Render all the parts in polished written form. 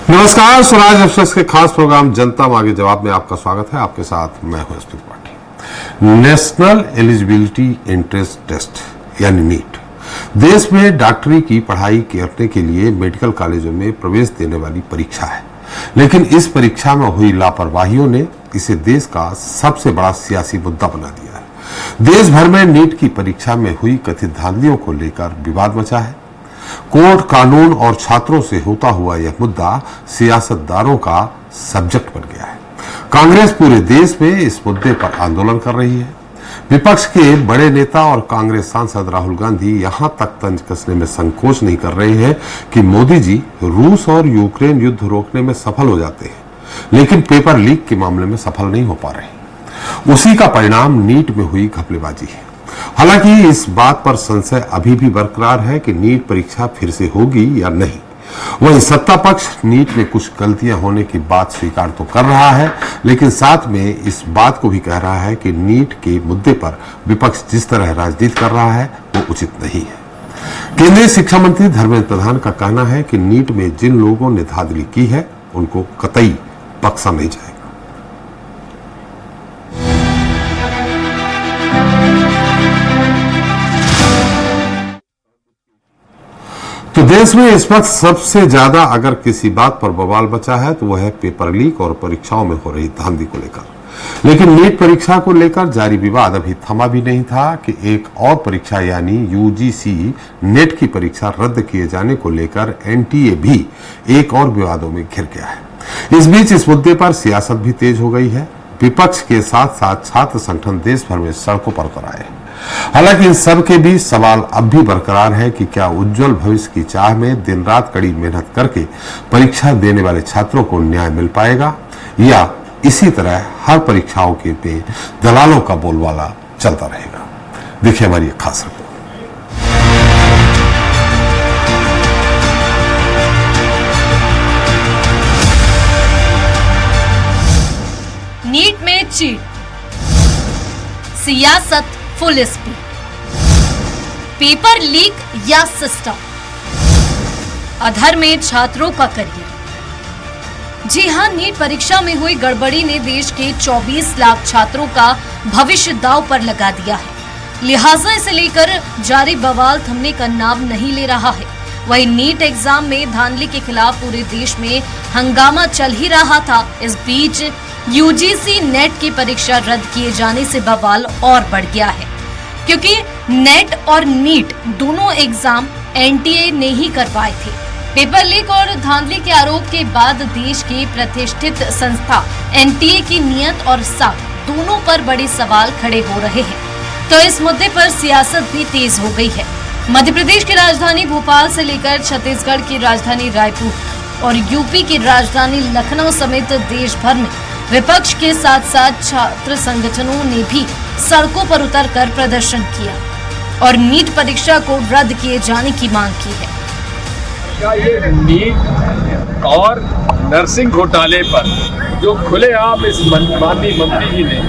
नमस्कार, स्वराज एक्सप्रेस के खास प्रोग्राम जनता मांगे जवाब में आपका स्वागत है। आपके साथ मैं हूं Smit Tripathi. National eligibility entrance test यानी नीट देश में डॉक्टरी की पढ़ाई करने के लिए मेडिकल कॉलेजों में प्रवेश देने वाली परीक्षा है, लेकिन इस परीक्षा में हुई लापरवाहियों ने इसे देश का सबसे बड़ा सियासी मुद्दा बना दिया है। देश भर में नीट की परीक्षा में हुई कथित धांधलियों को लेकर विवाद मचा है। कोर्ट, कानून और छात्रों से होता हुआ यह मुद्दा सियासतदारों का सब्जेक्ट बन गया है। कांग्रेस पूरे देश में इस मुद्दे पर आंदोलन कर रही है। विपक्ष के बड़े नेता और कांग्रेस सांसद राहुल गांधी यहां तक तंज कसने में संकोच नहीं कर रहे हैं कि मोदी जी रूस और यूक्रेन युद्ध रोकने में सफल हो जाते हैं, लेकिन पेपर लीक के मामले में सफल नहीं हो पा रहे। उसी का परिणाम नीट में हुई घपलेबाजी है। हालांकि इस बात पर संशय अभी भी बरकरार है कि नीट परीक्षा फिर से होगी या नहीं। वहीं सत्ता पक्ष नीट में कुछ गलतियां होने की बात स्वीकार तो कर रहा है, लेकिन साथ में इस बात को भी कह रहा है कि नीट के मुद्दे पर विपक्ष जिस तरह राजनीति कर रहा है वो उचित नहीं है। केंद्रीय शिक्षा मंत्री धर्मेंद्र प्रधान का कहना है कि नीट में जिन लोगों ने धांधली की है उनको कतई बख्शा नहीं जाएगा। तो देश में इस वक्त सबसे ज्यादा अगर किसी बात पर बवाल बचा है तो वह है पेपर लीक और परीक्षाओं में हो रही धांधली को लेकर। लेकिन नीट परीक्षा को लेकर जारी विवाद अभी थमा भी नहीं था कि एक और परीक्षा यानी यूजीसी नेट की परीक्षा रद्द किए जाने को लेकर एनटीए भी एक और विवादों में घिर गया है। इस बीच इस मुद्दे पर सियासत भी तेज हो गई है। विपक्ष के साथ साथ छात्र संगठन देश भर में सड़कों पर उतर आए हैं। हालांकि इन सब के बीच सवाल अब भी बरकरार है कि क्या उज्जवल भविष्य की चाह में दिन रात कड़ी मेहनत करके परीक्षा देने वाले छात्रों को न्याय मिल पाएगा या इसी तरह हर परीक्षाओं के पे दलालों का बोलबाला चलता रहेगा। देखिए हमारी एक खास रिपोर्ट। नीट में चीट, सियासत फुल स्पीड, पेपर लीक या सिस्टम, अधर में छात्रों का करियर। जी हां, नीट परीक्षा में हुई गड़बड़ी ने देश के 24 लाख छात्रों का भविष्य दांव पर लगा दिया है। लिहाजा इसे लेकर जारी बवाल थमने का नाम नहीं ले रहा है। वहीं नीट एग्जाम में धांधली के खिलाफ पूरे देश में हंगामा चल ही रहा था। इस बीच यूजीसी नेट की परीक्षा रद्द किए जाने से बवाल और बढ़ गया है, क्योंकि नेट और नीट दोनों एग्जाम एनटीए ने ही करवाए थे। पेपर लीक और धांधली के आरोप के बाद देश की प्रतिष्ठित संस्था एनटीए की नीयत और साख दोनों पर बड़े सवाल खड़े हो रहे हैं। तो इस मुद्दे पर सियासत भी तेज हो गई है। मध्य प्रदेश की राजधानी भोपाल से लेकर छत्तीसगढ़ की राजधानी रायपुर और यूपी की राजधानी लखनऊ समेत देश भर में विपक्ष के साथ साथ छात्र संगठनों ने भी सड़कों पर उतरकर प्रदर्शन किया और नीट परीक्षा को रद्द किए जाने की मांग की है। क्या ये नीट और नर्सिंग घोटाले पर जो खुलेआम इस माननीय मंत्री जी ने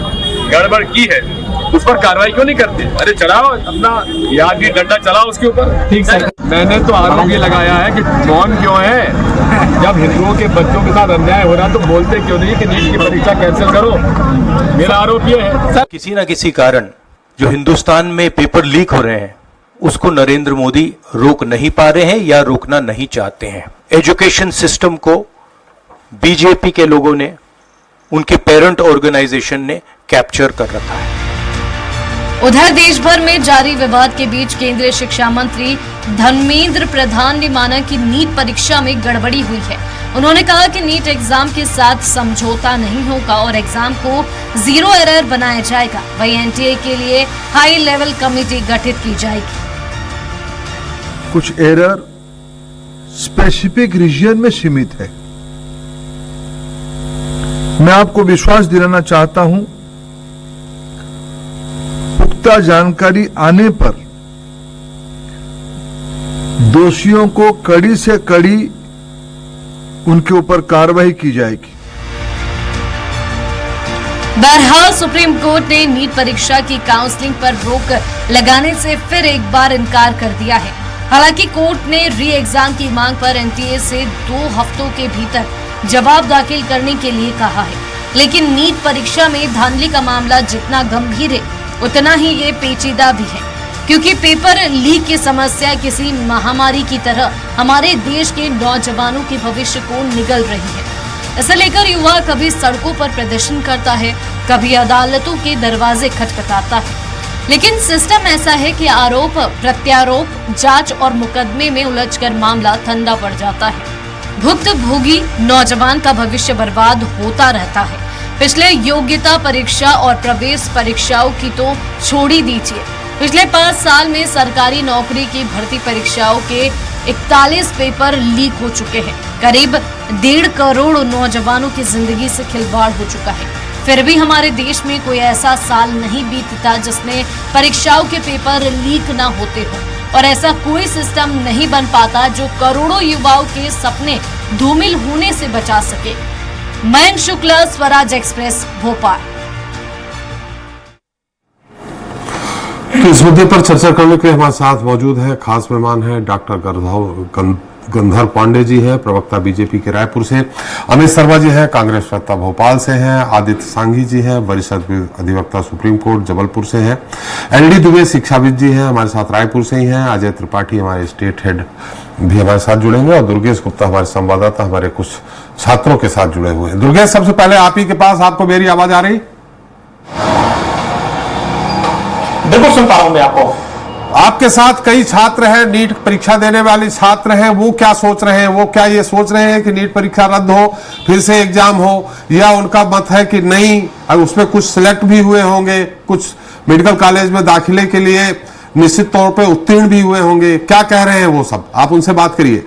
गड़बड़ की है उस पर कार्रवाई क्यों नहीं करते? अरे चलाओ अपना याद भी डंडा चलाओ उसके ऊपर। ठीक है, मैंने तो आरोप ये लगाया है कि मौन क्यों है? जब हिंदुओं के बच्चों के साथ अन्याय हो रहा तो बोलते क्यों नहीं कि नीट की परीक्षा कैंसिल करो? मेरा आरोप ये है सर, किसी न किसी कारण जो हिंदुस्तान में पेपर लीक हो रहे हैं उसको नरेंद्र मोदी रोक नहीं पा रहे हैं या रोकना नहीं चाहते हैं। एजुकेशन सिस्टम को बीजेपी के लोगों ने, उनके पेरेंट ऑर्गेनाइजेशन ने कैप्चर कर रखा है। उधर देश भर में जारी विवाद के बीच केंद्रीय शिक्षा मंत्री धर्मेंद्र प्रधान ने माना कि नीट परीक्षा में गड़बड़ी हुई है। उन्होंने कहा कि नीट एग्जाम के साथ समझौता नहीं होगा और एग्जाम को 0 एरर बनाया जाएगा। वहीं एनटीए के लिए हाई लेवल कमेटी गठित की जाएगी। कुछ एरर स्पेसिफिक रीजन में सीमित है। मैं आपको विश्वास दिलाना चाहता हूं, पुख्ता जानकारी आने पर दोषियों को कड़ी से कड़ी उनके ऊपर कार्रवाई की जाएगी। बहरहाल सुप्रीम कोर्ट ने नीट परीक्षा की काउंसलिंग पर रोक लगाने से फिर एक बार इनकार कर दिया है। हालांकि कोर्ट ने री एग्जाम की मांग पर एनटीए से 2 हफ्तों के भीतर जवाब दाखिल करने के लिए कहा है। लेकिन नीट परीक्षा में धांधली का मामला जितना गंभीर है उतना ही ये पेचीदा भी है, क्योंकि पेपर लीक की समस्या किसी महामारी की तरह हमारे देश के नौजवानों के भविष्य को निगल रही है। इसे लेकर युवा कभी सड़कों पर प्रदर्शन करता है, कभी अदालतों के दरवाजे खटखटाता है। लेकिन सिस्टम ऐसा है कि आरोप प्रत्यारोप, जांच और मुकदमे में उलझकर मामला ठंडा पड़ जाता है। भुक्तभोगी नौजवान का भविष्य बर्बाद होता रहता है। पिछले योग्यता परीक्षा और प्रवेश परीक्षाओं की तो छोड़ ही दीजिए, पिछले 5 साल में सरकारी नौकरी की भर्ती परीक्षाओं के 41 पेपर लीक हो चुके हैं। करीब 1.5 करोड़ नौजवानों की जिंदगी से खिलवाड़ हो चुका है। फिर भी हमारे देश में कोई ऐसा साल नहीं बीतता जिसमें परीक्षाओं के पेपर लीक ना होते हो, और ऐसा कोई सिस्टम नहीं बन पाता जो करोड़ों युवाओं के सपने धूमिल होने से बचा सके। मयंक शुक्ला, स्वराज एक्सप्रेस, भोपाल। तो इस मुद्दे पर चर्चा करने के लिए हमारे साथ मौजूद है खास मेहमान है डॉक्टर गंधर पांडे जी है, प्रवक्ता बीजेपी के रायपुर से, अमित शर्मा जी है, कांग्रेस प्रवक्ता भोपाल से हैं, आदित्य सांघी जी है, वरिष्ठ अधिवक्ता सुप्रीम कोर्ट जबलपुर से हैं, एलडी दुबे शिक्षाविद जी हैं हमारे साथ रायपुर से ही हैं, अजय त्रिपाठी हमारे स्टेट हेड भी हमारे साथ जुड़ेंगे, और दुर्गेश गुप्ता हमारे संवाददाता हमारे कुछ छात्रों के साथ जुड़े हुए हैं। दुर्गेश, सबसे पहले आप ही के पास, आपको मेरी आवाज आ रही? बिल्कुल सुन पा रहा हूं मैं आपको। आपके साथ कई छात्र हैं, नीट परीक्षा देने वाले छात्र हैं, वो क्या सोच रहे हैं? वो क्या ये सोच रहे हैं कि नीट परीक्षा रद्द हो, फिर से एग्जाम हो, या उनका मत है कि नहीं, उसमें कुछ सिलेक्ट भी हुए होंगे, कुछ मेडिकल कॉलेज में दाखिले के लिए निश्चित तौर पे उत्तीर्ण भी हुए होंगे, क्या कह रहे हैं वो सब? आप उनसे बात करिए।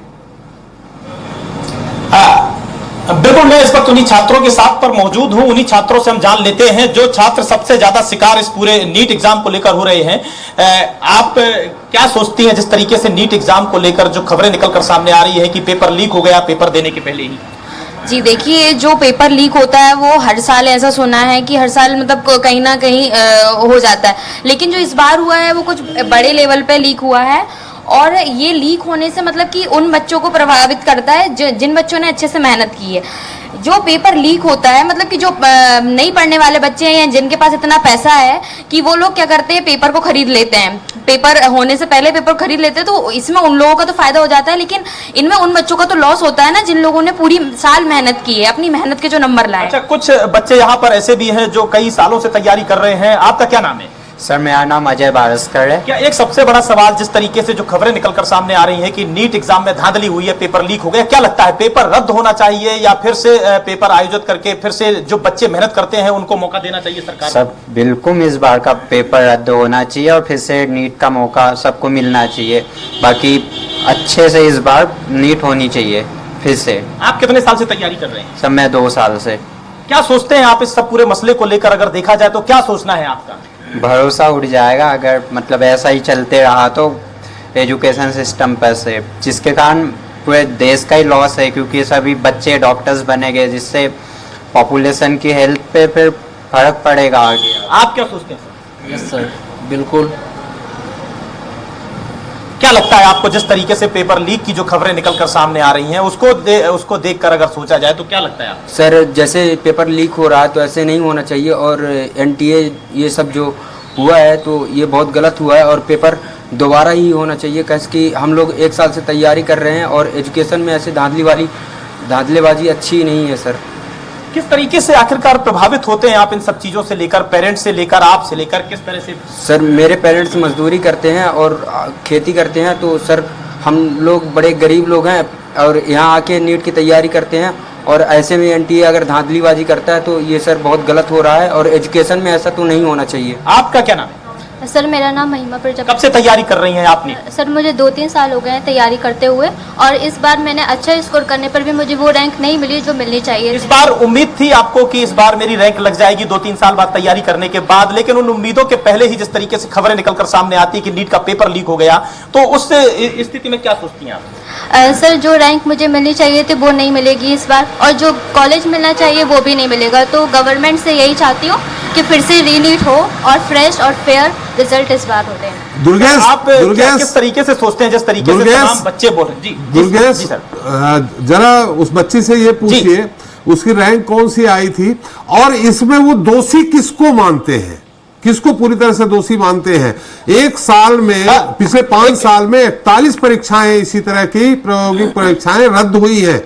बिल्कुल, मैं इस वक्त उन्हीं छात्रों के साथ पर मौजूद हूं। उन्हीं छात्रों से हम जान लेते हैं जो छात्र सबसे ज्यादा शिकार इस पूरे नीट एग्जाम को लेकर हो रहे हैं। आप क्या सोचती हैं जिस तरीके से नीट एग्जाम को लेकर जो खबरें निकलकर सामने आ रही है कि पेपर लीक हो गया पेपर देने के पहले ही? जी देखिए, जो पेपर लीक होता है वो हर साल ऐसा सुना है कि हर साल मतलब कहीं ना कहीं हो जाता है, लेकिन जो इस बार हुआ है वो कुछ बड़े लेवल पे लीक हुआ है। और ये लीक होने से मतलब कि उन बच्चों को प्रभावित करता है जिन बच्चों ने अच्छे से मेहनत की है। जो पेपर लीक होता है मतलब कि जो नहीं पढ़ने वाले बच्चे हैं या जिनके पास इतना पैसा है कि वो लोग क्या करते हैं, पेपर को खरीद लेते हैं, पेपर होने से पहले पेपर खरीद लेते हैं, तो इसमें उन लोगों का तो फायदा हो जाता है, लेकिन इनमें उन बच्चों का तो लॉस होता है ना जिन लोगों ने पूरी साल मेहनत की है, अपनी मेहनत के जो नंबर लाए। अच्छा, कुछ बच्चे यहाँ पर ऐसे भी हैं जो कई सालों से तैयारी कर रहे हैं। आपका क्या नाम है? सर, मेरा नाम अजय बारस्कर है। क्या एक सबसे बड़ा सवाल, जिस तरीके से जो खबरें निकलकर सामने आ रही हैं कि नीट एग्जाम में धांधली हुई है, पेपर लीक हो गया, क्या लगता है पेपर रद्द होना चाहिए या फिर से पेपर आयोजित करके फिर से जो बच्चे मेहनत करते हैं उनको मौका देना चाहिए सरकार? सब बिल्कुल इस बार का पेपर रद्द होना चाहिए और फिर से नीट का मौका सबको मिलना चाहिए। बाकी अच्छे से इस बार नीट होनी चाहिए फिर से। आप कितने साल से तैयारी कर रहे हैं? सर, मैं 2 साल से। क्या सोचते हैं आप इस सब पूरे मसले को लेकर? अगर देखा जाए तो क्या सोचना है आपका? भरोसा उठ जाएगा अगर मतलब ऐसा ही चलते रहा तो एजुकेशन सिस्टम पर से, जिसके कारण पूरे देश का ही लॉस है, क्योंकि सभी बच्चे डॉक्टर्स बनेंगे जिससे पॉपुलेशन की हेल्थ पे फिर फर्क पड़ेगा आगे। आप क्या सोचते हैं सर? यस सर, बिल्कुल। क्या लगता है आपको जिस तरीके से पेपर लीक की जो खबरें निकलकर सामने आ रही हैं उसको देखकर अगर सोचा जाए तो क्या लगता है आपको? सर, जैसे पेपर लीक हो रहा है तो ऐसे नहीं होना चाहिए, और एनटीए ये सब जो हुआ है तो ये बहुत गलत हुआ है, और पेपर दोबारा ही होना चाहिए, क्योंकि हम लोग 1 साल से तैयारी कर रहे हैं और एजुकेशन में ऐसे धांधलेबाजी अच्छी नहीं है सर। किस तरीके से आखिरकार प्रभावित होते हैं आप इन सब चीजों से लेकर, पेरेंट्स से लेकर, आप से लेकर, किस तरह से? सर, मेरे पेरेंट्स मजदूरी करते हैं और खेती करते हैं, तो सर हम लोग बड़े गरीब लोग हैं और यहाँ आके नीट की तैयारी करते हैं, और ऐसे में एनटीए अगर धांधलीबाजी करता है तो ये सर बहुत गलत हो रहा है, और एजुकेशन में ऐसा तो नहीं होना चाहिए। आपका क्या नाम है? सर, मेरा नाम महिमा प्रजापति। कब से तैयारी कर रही हैं आपने? सर, मुझे 2-3 साल हो गए हैं तैयारी करते हुए, और इस बार मैंने अच्छा स्कोर करने पर भी मुझे वो रैंक नहीं मिली जो मिलनी चाहिए। इस बार उम्मीद थी आपको कि इस बार मेरी रैंक लग जाएगी 2-3 साल बाद तैयारी करने के बाद, लेकिन उन उम्मीदों के पहले ही जिस तरीके से खबरें निकलकर सामने आती है कि नीट का पेपर लीक हो गया, तो उस स्थिति में क्या सोचती हैं आप? सर, जो रैंक मुझे मिलनी चाहिए थी वो नहीं मिलेगी इस बार, और जो कॉलेज मिलना चाहिए वो भी नहीं मिलेगा, तो गवर्नमेंट से यही चाहती हूँ कि फिर से रीनीट हो और फ्रेश और फेयर रिजल्ट इस बार हो रहे हैं। दुर्गेश, आप किस तरीके से सोचते हैं जिस तरीके से तमाम बच्चे बोल रहे हैं? जी दुर्गेश, जी सर, जरा उस बच्ची से ये पूछिए उसकी रैंक कौन सी आई थी और इसमें वो दोषी किसको मानते हैं, किसको पूरी तरह से दोषी मानते हैं? एक साल में पिछले 5 साल में 41 परीक्षाएं इसी तरह की प्रायोगिक परीक्षाएं रद्द हुई हैं।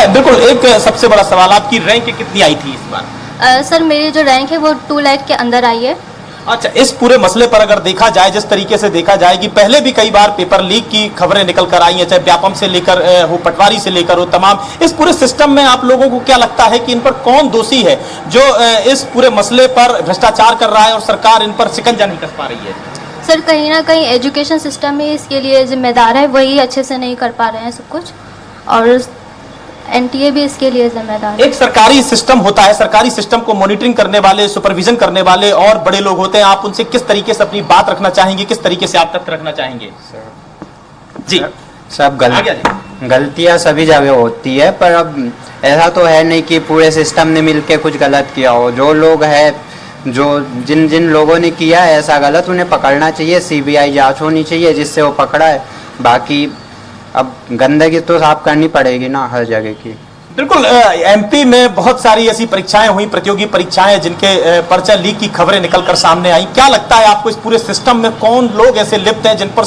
बिल्कुल। एक सबसे बड़ा सवाल, आपकी रैंक कितनी आई थी इस बार? सर मेरी जो रैंक है वो 2 लाख के अंदर आई है। अच्छा, इस पूरे मसले पर अगर देखा जाए, जिस तरीके से देखा जाए कि पहले भी कई बार पेपर लीक की खबरें निकल कर आई हैं, चाहे व्यापम से लेकर हो, पटवारी से लेकर हो, तमाम इस पूरे सिस्टम में आप लोगों को क्या लगता है कि इन पर कौन दोषी है जो इस पूरे मसले पर भ्रष्टाचार कर रहा है और सरकार इन पर शिकंजा नहीं कस पा रही है? सर कहीं ना कहीं एजुकेशन सिस्टम ही इसके लिए जिम्मेदार है, वही अच्छे से नहीं कर पा रहे हैं सब कुछ, और एनटीए भी इसके लिए जिम्मेदार है। एक सरकारी सिस्टम होता है, सरकारी सिस्टम को मॉनिटरिंग करने वाले, सुपरविजन करने वाले और बड़े लोग होते हैं। आप उनसे किस तरीके से अपनी बात रखना चाहेंगे, किस तरीके से आप तथ्य रखना चाहेंगे? जी सब गलतियां सभी जगह होती है, पर अब ऐसा तो है नहीं कि पूरे सिस्टम ने मिलके कुछ गलत किया हो। जो लोग है, जो जिन जिन लोगों ने किया है ऐसा गलत, उन्हें पकड़ना चाहिए, सीबीआई जांच होनी चाहिए जिससे वो पकड़ा है। बाकी अब गंदगी तो साफ करनी पड़ेगी ना हर जगह की। बिल्कुल। एमपी में बहुत सारी ऐसी परीक्षाएं हुई, प्रतियोगी परीक्षाएं, जिनके पर्चा लीक की खबरें निकलकर सामने आई। क्या लगता है आपको इस पूरे सिस्टम में कौन लोग ऐसे लिप्त हैं जिन पर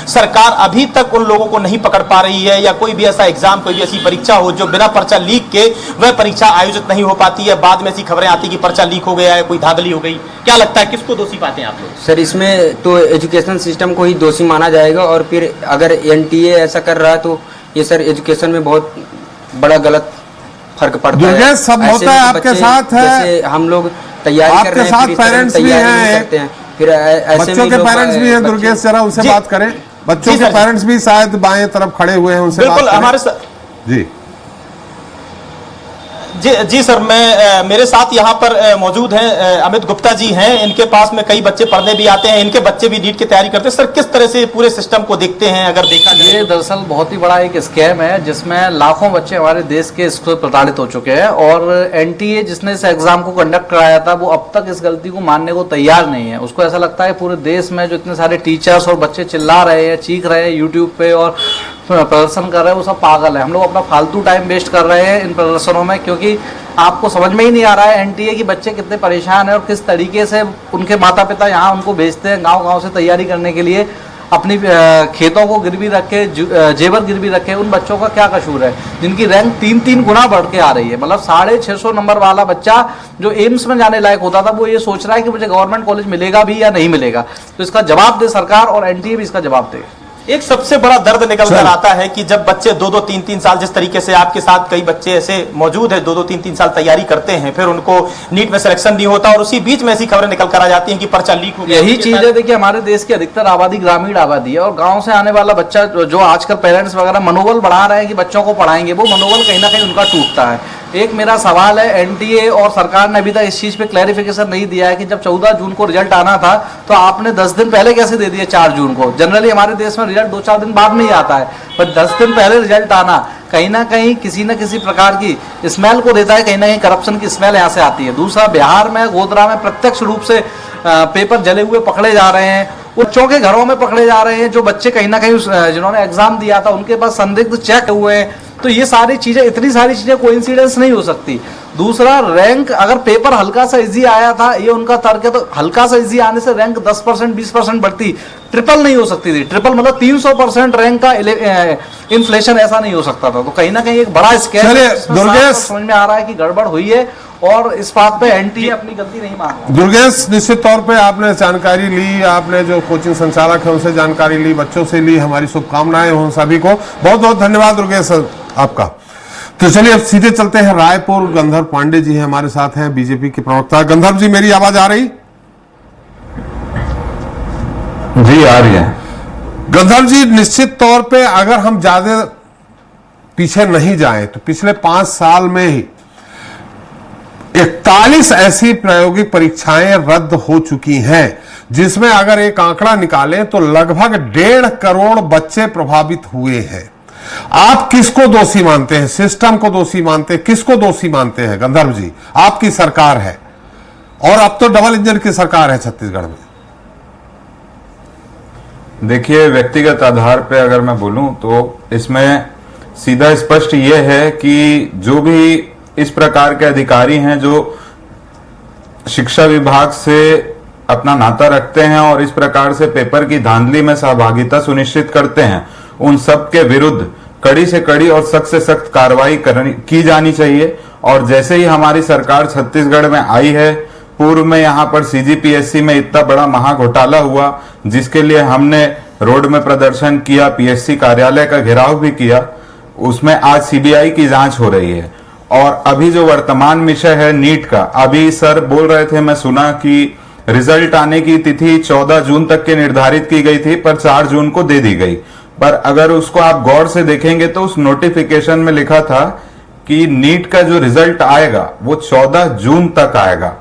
सरकार अभी तक उन लोगों को नहीं पकड़ पा रही है, या कोई भी ऐसा एग्जाम, कोई भी ऐसी परीक्षा हो जो बिना पर्चा लीक के वह परीक्षा आयोजित नहीं हो पाती है? बाद में ऐसी खबरें आती कि पर्चा लीक हो गया है, कोई धांधली हो गई। क्या लगता है किसको दोषी पाते हैं आप लोग? सर इसमें तो एजुकेशन सिस्टम को ही दोषी माना जाएगा, और फिर अगर एनटीए ऐसा कर रहा है तो ये सर एजुकेशन में बहुत बड़ा गलत फर्क पड़ता है। सब होता है आपके साथ है, जैसे हम लोग तैयारी कर रहे हैं, आपके साथ पेरेंट्स भी हैं, फिर ऐसे बच्चों के पेरेंट्स भी हैं। दुर्गेश जरा उनसे बात करें, बच्चों के पेरेंट्स भी शायद बाएं तरफ खड़े हुए हैं, उनसे बिल्कुल हमारे जी जी सर, मैं मेरे साथ यहाँ पर मौजूद हैं अमित गुप्ता जी हैं। इनके पास में कई बच्चे पढ़ने भी आते हैं, इनके बच्चे भी नीट की तैयारी करते हैं। सर किस तरह से पूरे सिस्टम को देखते हैं अगर देखा जाए? ये दरअसल बहुत ही बड़ा एक स्कैम है जिसमें लाखों बच्चे हमारे देश के स्कूल प्रताड़ित हो चुके हैं, और एनटीए जिसने इस एग्जाम को कंडक्ट कराया था वो अब तक इस गलती को मानने को तैयार नहीं है। उसको ऐसा लगता है पूरे देश में जो इतने सारे टीचर्स और बच्चे चिल्ला रहे हैं, चीख रहे हैं यूट्यूब पे और प्रदर्शन कर रहे हैं, वो सब पागल है। हम लोग अपना फालतू टाइम वेस्ट कर रहे हैं इन प्रदर्शनों में, क्योंकि आपको समझ में ही नहीं आ रहा है एनटीए की बच्चे कितने परेशान हैं और किस तरीके से उनके माता पिता यहाँ उनको भेजते हैं गांव-गांव से तैयारी करने के लिए, अपनी खेतों को गिरवी रखे, जेवर गिरवी रखे। उन बच्चों का क्या कसूर है जिनकी रैंक 3-3 गुना बढ़ के आ रही है? मतलब 650 नंबर वाला बच्चा जो एम्स में जाने लायक होता था वो ये सोच रहा है कि मुझे गवर्नमेंट कॉलेज मिलेगा भी या नहीं मिलेगा। तो इसका जवाब दे सरकार, और एनटीए भी इसका जवाब दे। एक सबसे बड़ा दर्द निकल कर आता है कि जब बच्चे 2-2, 3-3 साल, जिस तरीके से आपके साथ कई बच्चे ऐसे मौजूद हैं 2-2, 3-3 साल तैयारी करते हैं, फिर उनको नीट में सिलेक्शन नहीं होता और उसी बीच में ऐसी खबरें निकल कर आ जाती हैं कि पर्चा लीक हो गया। यही चीज है, देखिए हमारे देश की अधिकतर आबादी ग्रामीण आबादी है, और गांव से आने वाला बच्चा जो आजकल पेरेंट्स वगैरह मनोबल बढ़ा रहे हैं कि बच्चों को पढ़ाएंगे, वो मनोबल कहीं ना कहीं उनका टूटता है। एक मेरा सवाल है, एनटीए और सरकार ने अभी तक इस चीज पे क्लैरिफिकेशन नहीं दिया है कि जब 14 जून को रिजल्ट आना था तो आपने 10 दिन पहले कैसे दे दिए 4 जून को? जनरली हमारे देश में रिजल्ट 2-4 दिन बाद में ही आता है, पर 10 दिन पहले रिजल्ट आना कहीं ना कहीं किसी न किसी प्रकार की स्मेल को देता है, कहीं ना कहीं करप्शन की स्मेल यहाँ से आती है। दूसरा, बिहार में गोधरा में प्रत्यक्ष रूप से पेपर जले हुए पकड़े जा रहे हैं, बच्चों के घरों में पकड़े जा रहे हैं, जो बच्चे कहीं ना कहीं जिन्होंने एग्जाम दिया था उनके पास संदिग्ध चेक हुए हैं। तो ये सारी चीजें, इतनी सारी चीजें कोइंसिडेंस नहीं हो सकती। दूसरा, रैंक अगर पेपर हल्का सा इजी आया था, ये उनका तर्क है, तो हल्का सा इजी आने से रैंक 10% 20% बढ़ती, ट्रिपल नहीं हो सकती थी। ट्रिपल मतलब 300% रैंक का इन्फ्लेशन ऐसा नहीं हो सकता था। तो कहीं ना कहीं एक बड़ा स्कैम समझ में आ रहा है कि गड़बड़ हुई है, और इस बात पे एनटीए अपनी गलती नहीं मान रहा। दुर्गेश, निश्चित तौर पे आपने जानकारी ली, आपने जो कोचिंग संचालक है उनसे जानकारी ली, बच्चों से ली, हमारी शुभकामनाएं उन सभी को। बहुत बहुत धन्यवाद दुर्गेश आपका। तो चलिए अब सीधे चलते हैं रायपुर। गंधर्व पांडे जी हैं हमारे साथ, हैं बीजेपी के प्रवक्ता। गंधर्व जी, मेरी आवाज आ रही? जी आ रही है। गंधर्व जी, निश्चित तौर पे अगर हम ज्यादा पीछे नहीं जाएं तो पिछले 5 साल में ही 41 ऐसी प्रायोगिक परीक्षाएं रद्द हो चुकी हैं, जिसमें अगर एक आंकड़ा निकालें तो लगभग 1.5 करोड़ बच्चे प्रभावित हुए हैं। आप किसको दोषी मानते हैं? सिस्टम को दोषी मानते हैं? किसको दोषी मानते हैं? गंधर्व जी, आपकी सरकार है। और अब तो डबल इंजन की सरकार है छत्तीसगढ़ में। देखिए, व्यक्तिगत आधार पे अगर मैं बोलूं तो इसमें सीधा स्पष्ट ये है कि जो भी इस प्रकार के अधिकारी हैं जो शिक्षा विभाग से अपना नाता रखते हैं और इस प्रकार से पेपर की धांधली में सहभागिता सुनिश्चित करते हैं, उन सब के विरुद्ध कड़ी से कड़ी और सख्त से सख्त कार्रवाई की जानी चाहिए। और जैसे ही हमारी सरकार छत्तीसगढ़ में आई है, पूर्व में यहाँ पर सीजीपीएससी में इतना बड़ा महाघोटाला हुआ जिसके लिए हमने रोड में प्रदर्शन किया, पीएससी कार्यालय का घेराव भी किया, उसमें आज सीबीआई की जांच हो रही है। और अभी जो वर्तमान विषय है नीट का, अभी सर बोल रहे थे, मैं सुना कि रिजल्ट आने की तिथि 14 जून तक के निर्धारित की गई थी पर 4 जून को दे दी गई। पर अगर उसको आप गौर से देखेंगे तो उस नोटिफिकेशन में लिखा था कि नीट का जो रिजल्ट आएगा वो 14 जून तक आएगा,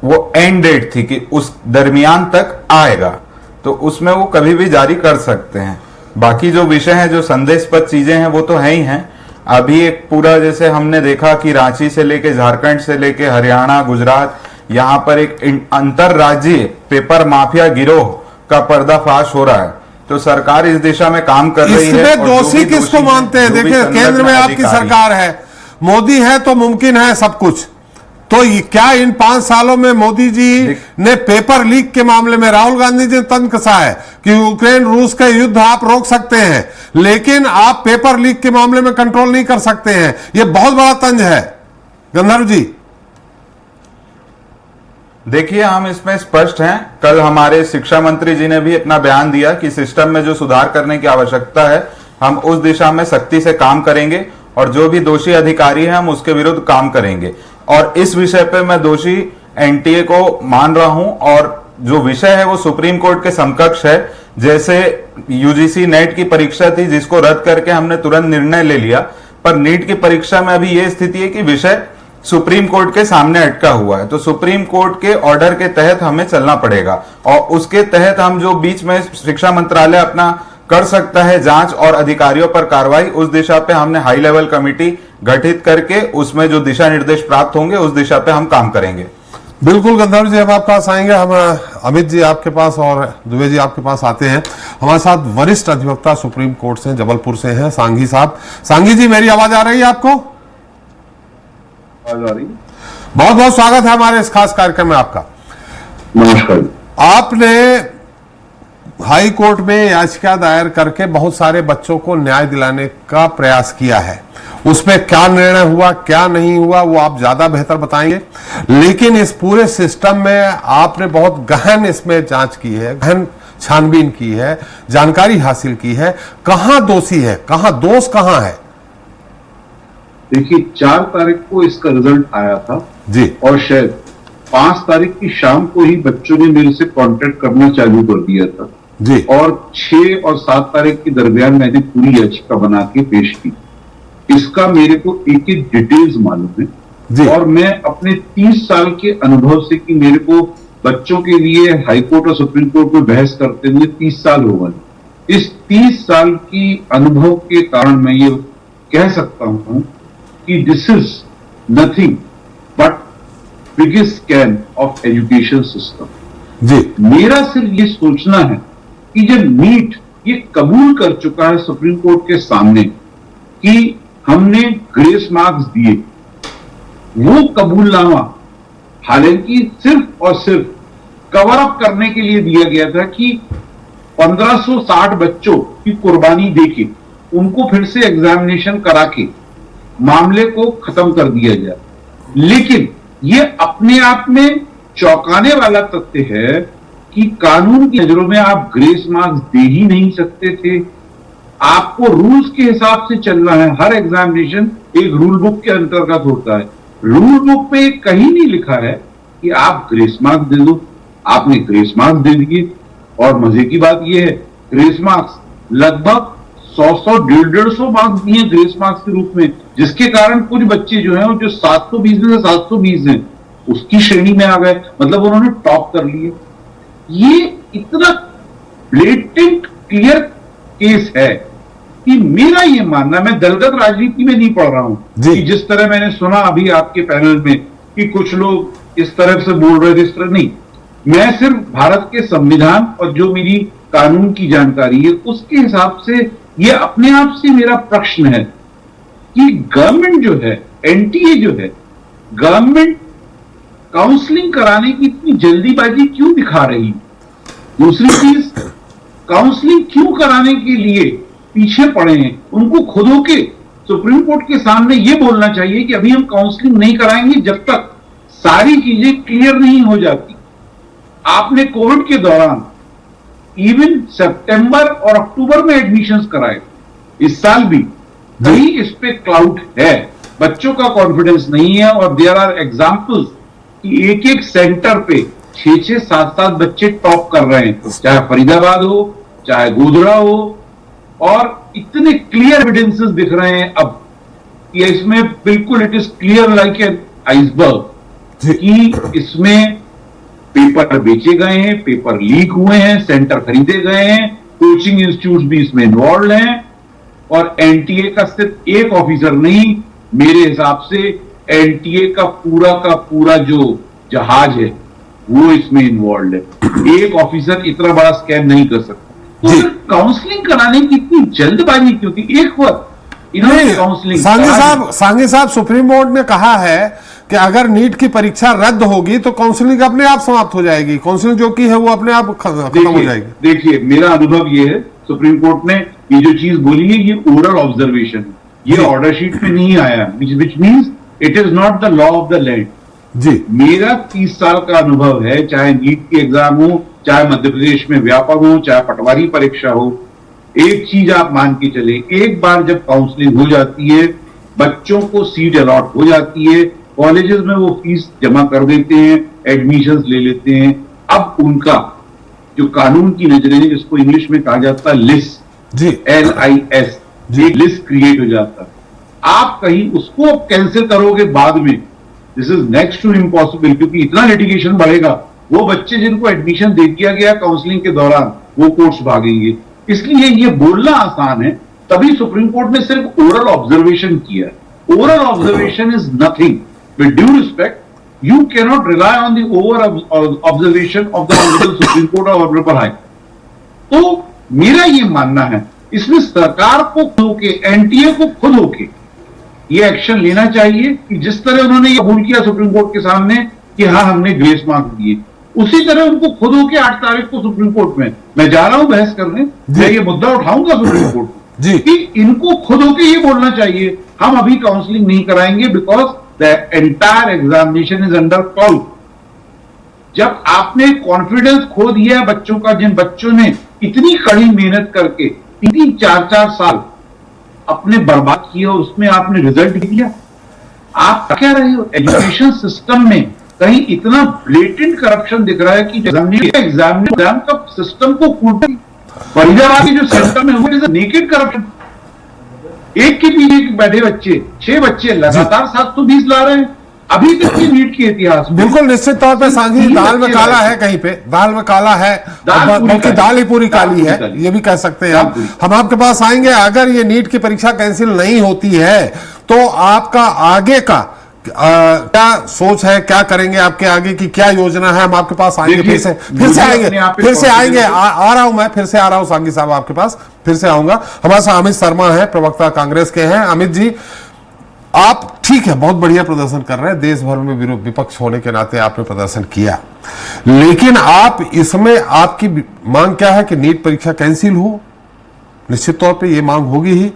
वो एंड डेट थी कि उस दरमियान तक आएगा, तो उसमें वो कभी भी जारी कर सकते हैं। बाकी जो विषय है, जो संदेशपद चीजें हैं, वो तो है ही हैं। अभी एक पूरा जैसे हमने देखा कि रांची से लेके झारखंड से लेके हरियाणा, गुजरात, यहाँ पर एक अंतरराज्यीय पेपर माफिया गिरोह का पर्दाफाश हो रहा है। तो सरकार इस दिशा में काम कर रही है। इसमें दोषी किसको मानते हैं? देखिए, केंद्र में आपकी सरकार है, मोदी है तो मुमकिन है सब कुछ। तो क्या इन 5 सालों में मोदी जी ने पेपर लीक के मामले में, राहुल गांधी जी ने तंज कसा है कि यूक्रेन रूस का युद्ध आप रोक सकते हैं, लेकिन आप पेपर लीक के मामले में कंट्रोल नहीं कर सकते हैं। यह बहुत बड़ा तंज है गंधर्व जी। देखिए, हम इसमें स्पष्ट हैं। कल हमारे शिक्षा मंत्री जी ने भी अपना बयान दिया कि सिस्टम में जो सुधार करने की आवश्यकता है, हम उस दिशा में सख्ती से काम करेंगे और जो भी दोषी अधिकारी हैं हम उसके विरुद्ध काम करेंगे। और इस विषय पे मैं दोषी एनटीए को मान रहा हूं और जो विषय है वो सुप्रीम कोर्ट के समकक्ष है। जैसे यूजीसी नेट की परीक्षा थी जिसको रद्द करके हमने तुरंत निर्णय ले लिया, पर नीट की परीक्षा में अभी ये स्थिति है कि विषय सुप्रीम कोर्ट के सामने अटका हुआ है। तो सुप्रीम कोर्ट के ऑर्डर के तहत हमें चलना पड़ेगा और उसके तहत हम जो बीच में शिक्षा मंत्रालय अपना कर सकता है जांच और अधिकारियों पर कार्रवाई, उस दिशा पे हमने हाई लेवल कमेटी गठित करके उसमें जो दिशा निर्देश प्राप्त होंगे उस दिशा पे हम काम करेंगे। बिल्कुल गंधर्व जी, हम आपके पास आएंगे। हम अमित जी आपके पास और दुबे जी आपके पास आते हैं। हमारे साथ वरिष्ठ अधिवक्ता सुप्रीम कोर्ट से जबलपुर से हैं सांघी साहब। सांघी जी, मेरी आवाज आ रही है आपको? आवाज आ रही? बहुत बहुत स्वागत है हमारे इस खास कार्यक्रम में आपका। नमस्कार। आपने हाई कोर्ट में याचिका दायर करके बहुत सारे बच्चों को न्याय दिलाने का प्रयास किया है। उसमें क्या निर्णय हुआ, क्या नहीं हुआ, वो आप ज्यादा बेहतर बताएंगे। लेकिन इस पूरे सिस्टम में आपने बहुत गहन इसमें जांच की है, गहन छानबीन की है, जानकारी हासिल की है। कहां दोषी है, कहां दोष कहां है? देखिए, 4 तारीख को इसका रिजल्ट आया था जी, और शायद 5 तारीख की शाम को ही बच्चों ने मेरे से कांटेक्ट करना चालू कर दिया था जी, और 6 और 7 तारीख के दरमियान मैंने पूरी याचिका बना के पेश की। इसका मेरे को एक एक डिटेल्स मालूम है जी, और मैं अपने 30 साल के अनुभव से कि मेरे को बच्चों के लिए हाईकोर्ट और सुप्रीम कोर्ट में बहस करते हुए 30 साल हो गए। इस 30 साल की अनुभव के कारण मैं ये कह सकता हूं कि this is nothing but biggest scam of education system जी। मेरा सिर्फ ये सोचना है कि जब नीट ये कबूल कर चुका है सुप्रीम कोर्ट के सामने कि हमने ग्रेस मार्क्स दिए, वो कबूलनामा हालांकि सिर्फ और सिर्फ कवर अप करने के लिए दिया गया था कि 1560 बच्चों की कुर्बानी देके उनको फिर से एग्जामिनेशन करा के मामले को खत्म कर दिया जाए। लेकिन ये अपने आप में चौंकाने वाला तथ्य है कि कानून की नजरों में आप ग्रेस मार्क्स दे ही नहीं सकते थे। आपको रूल्स के हिसाब से चलना है। हर एग्जामिनेशन एक रूल बुक के अंतर्गत होता है। रूल बुक में कहीं नहीं लिखा है कि आप ग्रेस मार्क्स दे दो। आपने ग्रेस मार्क्स दे दिए और मजे की बात यह है ग्रेस मार्क्स लगभग 100 150 मार्क्स दिए ग्रेस मार्क्स के रूप में, जिसके कारण कुछ बच्चे जो हैं जो 720 में से 720 हैं उसकी श्रेणी में आ गए, मतलब उन्होंने टॉप कर लिए। ये इतना ब्लेटेंट क्लियर केस है कि मेरा ये मानना, मैं दलगत राजनीति में नहीं पढ़ रहा हूं कि जिस तरह मैंने सुना अभी आपके पैनल में कि कुछ लोग इस तरह से बोल रहे थे, इस तरह नहीं। मैं सिर्फ भारत के संविधान और जो मेरी कानून की जानकारी है उसके हिसाब से ये अपने आप से मेरा प्रश्न है कि गवर्नमेंट जो है, एनटीए जो है, गवर्नमेंट काउंसलिंग कराने की इतनी जल्दीबाजी क्यों दिखा रही है? दूसरी चीज, काउंसलिंग क्यों कराने के लिए पीछे पड़े हैं? उनको खुद होके सुप्रीम कोर्ट के सामने ये बोलना चाहिए कि अभी हम काउंसलिंग नहीं कराएंगे जब तक सारी चीजें क्लियर नहीं हो जाती। आपने कोविड के दौरान इवन सितंबर और अक्टूबर में एडमिशंस कराए, इस साल भी कहीं इस पे क्लाउड है, बच्चों का कॉन्फिडेंस नहीं है। और देयर आर एग्जांपल्स कि एक एक सेंटर पे 6-6, 7-7 बच्चे टॉप कर रहे हैं, चाहे फरीदाबाद हो, चाहे गोधरा हो, और इतने क्लियर एविडेंसेस दिख रहे हैं अब कि इसमें बिल्कुल it is clear like an iceberg कि इसमें पेपर बेचे गए हैं, पेपर लीक हुए हैं, सेंटर खरीदे गए हैं, कोचिंग इंस्टीट्यूट भी इसमें इन्वॉल्व हैं, और एनटीए का सिर्फ एक ऑफिसर नहीं, मेरे हिसाब से एनटीए का पूरा जो जहाज है वो इसमें इन्वॉल्व है। एक ऑफिसर इतना बड़ा स्कैम नहीं कर सकता। तो काउंसलिंग कराने की इतनी जल्दबाजी क्यों थी? एक वक्त इन्होंने काउंसलिंग, सांघी साहब, सुप्रीम कोर्ट ने कहा है कि अगर नीट की परीक्षा रद्द होगी तो काउंसलिंग अपने आप समाप्त हो जाएगी, काउंसलिंग जो की है वो अपने आप खत्म हो जाएगी। देखिए, मेरा अनुभव ये है, सुप्रीम कोर्ट ने ये जो चीज बोली है ये ओरल ऑब्जर्वेशन, ये ऑर्डर शीट में नहीं आया, which means it is not the law of the land. जी, मेरा 30 साल का अनुभव है, चाहे नीट की एग्जाम हो, चाहे मध्य प्रदेश में व्यापक हो, चाहे पटवारी परीक्षा हो, एक चीज आप मान के चले, एक बार जब काउंसलिंग हो जाती है, बच्चों को सीट अलॉट हो जाती है, कॉलेजेस में वो फीस जमा कर देते हैं, एडमिशंस ले लेते हैं, अब उनका जो कानून की नजरें, जिसको इंग्लिश में कहा जाता है लिस्ट, LIS, एक लिस्ट क्रिएट हो जाता है। आप कहीं उसको कैंसिल करोगे बाद में, this is next to impossible, क्योंकि इतना लिटिगेशन बढ़ेगा, वो बच्चे जिनको एडमिशन दे दिया गया काउंसलिंग के दौरान वो कोर्ट्स भागेंगे। इसलिए ये बोलना आसान है, तभी सुप्रीम कोर्ट ने सिर्फ ओरल ऑब्जर्वेशन किया। Oral observation is nothing, with due respect, you cannot rely on the over observation of the Honorable Supreme Court or Honorable High Court। तो मेरा ये मानना है, इसमें सरकार को खुद होके, एनटीए को खुद होके ये एक्शन लेना चाहिए कि जिस तरह उन्होंने ये कबूल किया सुप्रीम कोर्ट के सामने कि हाँ हमने ग्रेस मार्क्स दिए, उसी तरह उनको खुद होके 8 तारीख को सुप्रीम कोर्ट में, मैं जा रहा हूं बहस करने, मैं ये मुद्दा उठाऊंगा सुप्रीम कोर्ट में कि इनको खुद होके ये बोलना चाहिए हम अभी काउंसलिंग नहीं कराएंगे because the entire examination is under cloud। जब आपने कॉन्फिडेंस खो दिया बच्चों का, जिन बच्चों ने इतनी कड़ी मेहनत करके 3-4 साल अपने बर्बाद किए, उसमें आपने रिजल्ट दिया, आप क्या रहे हो? एजुकेशन सिस्टम में कहीं इतना ब्लेटेंट करप्शन दिख रहा है कि एग्जाम का सिस्टम को फरीदाबाद के जो सेंटर में हुए, नेकेड करप्शन, एक के पीछे बैठे बच्चे, 6 बच्चे लगातार 720 ला रहे हैं अभी तक की नीट के इतिहास में। बिल्कुल निश्चित तौर पे सांघी, दाल में काला है, कहीं पे दाल में काला है, बल्कि दाल ही पूरी काली है, ये भी कह सकते हैं आप। हम आपके पास आएंगे, अगर ये नीट की परीक्षा कैंसिल नहीं होती है तो आपका आगे का क्या सोच है, क्या करेंगे, आपके आगे की क्या योजना है? हम आपके पास आएंगे, फिर से आएंगे, आ रहा हूं मैं, फिर से आ रहा हूं सांघी साहब आपके पास, फिर से आऊंगा। हमारे साथ अमित शर्मा है, प्रवक्ता कांग्रेस के हैं। अमित जी, आप ठीक है, बहुत बढ़िया प्रदर्शन कर रहे हैं, देश भर में विपक्ष होने के नाते आपने प्रदर्शन किया, लेकिन आप इसमें आपकी मांग क्या है कि नीट परीक्षा कैंसिल हो? निश्चित तौर पे ये मांग होगी ही,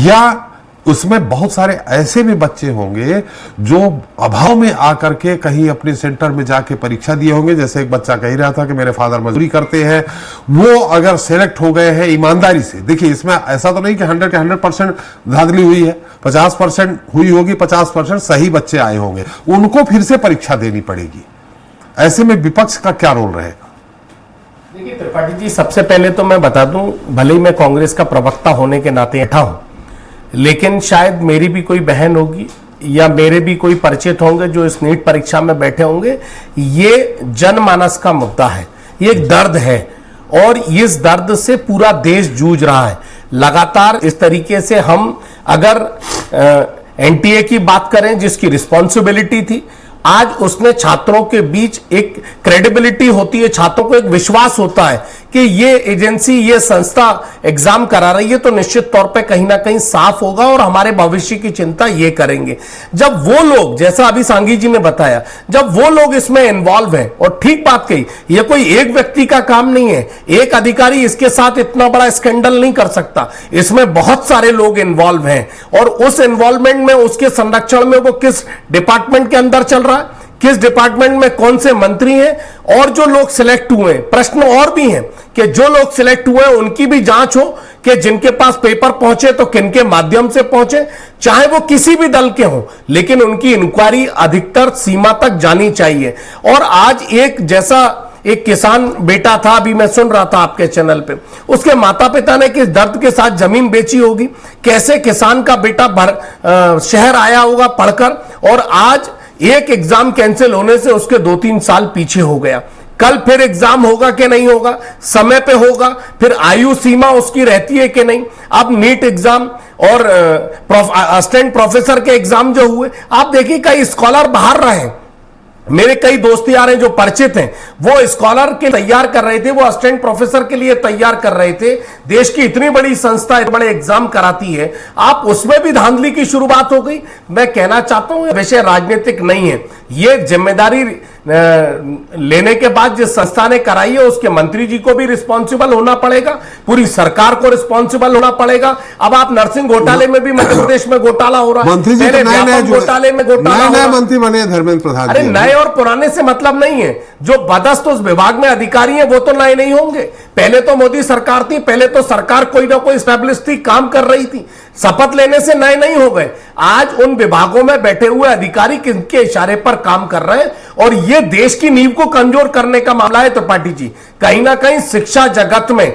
या उसमें बहुत सारे ऐसे भी बच्चे होंगे जो अभाव में आकर के कहीं अपने सेंटर में जाके परीक्षा दिए होंगे, जैसे एक बच्चा कह रहा था कि मेरे फादर मजदूरी करते हैं, वो अगर सेलेक्ट हो गए हैं ईमानदारी से, देखिए इसमें ऐसा तो नहीं कि 100 के 100% धांधली हुई है, 50% हुई होगी, 50% सही बच्चे आए होंगे, उनको फिर से परीक्षा देनी पड़ेगी। ऐसे में विपक्ष का क्या रोल रहेगा? देखिए त्रिपाठी जी, सबसे पहले तो मैं बता दूं, भले ही मैं कांग्रेस का प्रवक्ता होने के नाते बैठा हूं, लेकिन शायद मेरी भी कोई बहन होगी या मेरे भी कोई परिचित होंगे जो इस नीट परीक्षा में बैठे होंगे। ये जनमानस का मुद्दा है, ये एक दर्द है और इस दर्द से पूरा देश जूझ रहा है। लगातार इस तरीके से हम अगर एनटीए की बात करें जिसकी रिस्पॉन्सिबिलिटी थी आज उसने छात्रों के बीच एक क्रेडिबिलिटी होती है, छात्रों को एक विश्वास होता है कि ये एजेंसी, ये संस्था एग्जाम करा रही है तो निश्चित तौर पे कहीं ना कहीं साफ होगा और हमारे भविष्य की चिंता ये करेंगे। जब वो लोग, जैसा अभी सांघी जी ने बताया, जब वो लोग इसमें इन्वॉल्व हैं, और ठीक बात कही, ये कोई एक व्यक्ति का काम नहीं है, एक अधिकारी इसके साथ इतना बड़ा स्कैंडल नहीं कर सकता, इसमें बहुत सारे लोग इन्वॉल्व हैं, और उस इन्वॉल्वमेंट में, उसके संरक्षण में वो किस डिपार्टमेंट के अंदर चल रहा है, किस डिपार्टमेंट में कौन से मंत्री हैं, और जो लोग सिलेक्ट हुए, प्रश्न और भी हैं कि जो लोग सिलेक्ट हुए उनकी भी जांच हो कि जिनके पास पेपर पहुंचे तो किन के माध्यम से पहुंचे, चाहे वो किसी भी दल के हों, लेकिन उनकी इंक्वायरी अधिकतर सीमा तक जानी चाहिए। और आज एक किसान बेटा था, अभी मैं सुन रहा था आपके चैनल पे, उसके माता पिता ने किस दर्द के साथ जमीन बेची होगी, कैसे किसान का बेटा शहर आया होगा पढ़कर, और आज एक एग्जाम कैंसिल होने से उसके 2-3 साल पीछे हो गया। कल फिर एग्जाम होगा कि नहीं होगा, समय पे होगा, फिर आयु सीमा उसकी रहती है कि नहीं। अब नीट एग्जाम और असिस्टेंट प्रोफेसर के एग्जाम जो हुए, आप देखिए कई स्कॉलर बाहर रहे, मेरे कई दोस्त यार हैं जो परिचित हैं, वो स्कॉलर के तैयार कर रहे थे, वो असिस्टेंट प्रोफेसर के लिए तैयार कर रहे थे। देश की इतनी बड़ी संस्था इतने बड़े एग्जाम कराती है, आप उसमें भी धांधली की शुरुआत हो गई। मैं कहना चाहता हूं विषय राजनीतिक नहीं है, ये जिम्मेदारी लेने के बाद जिस संस्था ने कराई है उसके मंत्री जी को भी रिस्पॉन्सिबल होना पड़ेगा, पूरी सरकार को रिस्पॉन्सिबल होना पड़ेगा। अब आप नर्सिंग घोटाले में भी मध्य प्रदेश में घोटाला हो रहा है, मंत्री जी तो घोटाले में नए मंत्री बने धर्मेंद्र प्रधान। अरे नए और पुराने से मतलब नहीं है, जो पदस्थ उस विभाग में अधिकारी हैं वो तो नए नहीं होंगे। पहले तो मोदी सरकार थी, पहले तो सरकार कोई ना कोई एस्टैब्लिश थी, काम कर रही थी, शपथ लेने से नए नहीं हो गए। आज उन विभागों में बैठे हुए अधिकारी किनके इशारे पर काम कर रहे हैं, और यह देश की नींव को कमजोर करने का मामला है। त्रिपाठी जी, कहीं ना कहीं शिक्षा जगत में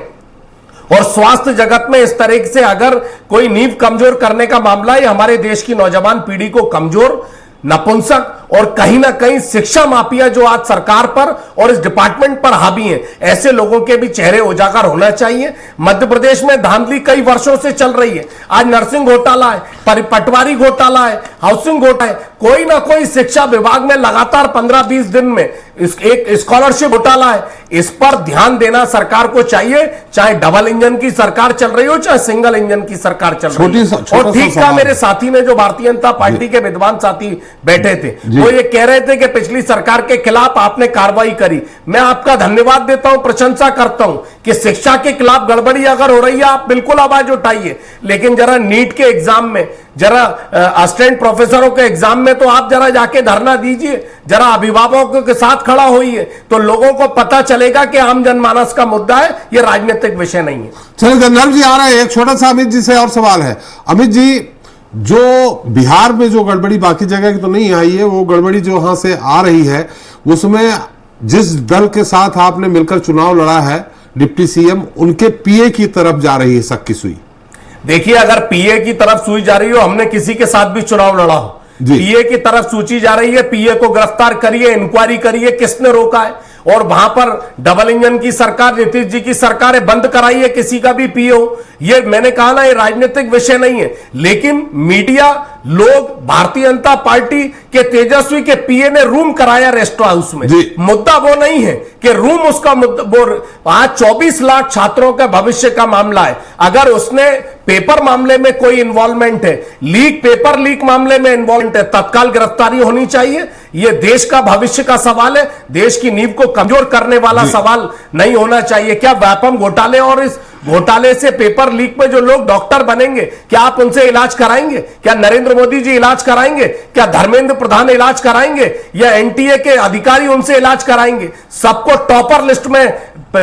और स्वास्थ्य जगत में इस तरह से अगर कोई नींव कमजोर करने का मामला है, हमारे देश की नौजवान पीढ़ी को कमजोर, नपुंसक और कहीं ना कहीं शिक्षा माफिया जो आज सरकार पर और इस डिपार्टमेंट पर हावी हैं, ऐसे लोगों के भी चेहरे उजागर होना चाहिए। मध्य प्रदेश में धांधली कई वर्षों से चल रही है, आज नर्सिंग घोटाला है, पटवारी घोटाला है, हाउसिंग घोटाला है, कोई ना कोई शिक्षा विभाग में लगातार 15-20 दिन में एक स्कॉलरशिप घोटाला है। इस पर ध्यान देना सरकार को चाहिए, चाहे डबल इंजन की सरकार चल रही हो, चाहे सिंगल इंजन की सरकार चल रही हो। और ठीक था मेरे साथी ने, जो भारतीय जनता पार्टी के विद्वान साथी बैठे थे, वो ये कह रहे थे कि पिछली सरकार के खिलाफ आपने कार्रवाई करी। मैं आपका धन्यवाद देता हूं, प्रशंसा करता हूं कि शिक्षा के खिलाफ गड़बड़ी अगर हो रही है आप बिल्कुल आवाज उठाइए, लेकिन जरा नीट के एग्जाम में, जरा असिस्टेंट प्रोफेसरों के एग्जाम में तो आप जरा जाके धरना दीजिए, जरा अभिभावकों के साथ खड़ा होइए, तो लोगों को पता चलेगा कि आम जनमानस का मुद्दा है, ये राजनीतिक विषय नहीं है। चलिए गंधर्व जी आ रहे हैं, एक छोटा सा अमित जी से और सवाल है। अमित जी, जो बिहार में जो गड़बड़ी बाकी जगह की तो नहीं आई है, वो गड़बड़ी जो वहां से आ रही है, उसमें जिस दल के साथ आपने मिलकर चुनाव लड़ा है, डिप्टी सीएम, उनके पीए की तरफ जा रही है सक्की सुई। देखिए, अगर पीए की तरफ सुई जा रही हो, हमने किसी के साथ भी चुनाव लड़ा हो, पीए की तरफ सूची जा रही है, पीए को गिरफ्तार करिए, इंक्वायरी करिए, किसने रोका है। और वहां पर डबल इंजन की सरकार, नीतीश जी की सरकार है, बंद कराइए किसी का भी पीए हो। ये मैंने कहा ना, ये राजनीतिक विषय नहीं है, लेकिन मीडिया, लोग, भारतीय जनता पार्टी के तेजस्वी के पीए ने रूम कराया रेस्ट हाउस में, मुद्दा वो नहीं है कि रूम उसका मुद्दा, वो आज 24 लाख छात्रों का भविष्य का मामला है। अगर उसने पेपर मामले में कोई इन्वॉल्वमेंट है, पेपर लीक मामले में इन्वॉल्वमेंट है, तत्काल गिरफ्तारी होनी चाहिए। यह देश का भविष्य का सवाल है, देश की नींव को कमजोर करने वाला सवाल नहीं होना चाहिए। क्या व्यापम घोटाले और इस घोटाले से पेपर लीक में जो लोग डॉक्टर बनेंगे, क्या आप उनसे इलाज कराएंगे? क्या नरेंद्र मोदी जी इलाज कराएंगे? क्या धर्मेंद्र प्रधान इलाज कराएंगे? या एनटीए के अधिकारी उनसे इलाज कराएंगे? सबको टॉपर लिस्ट में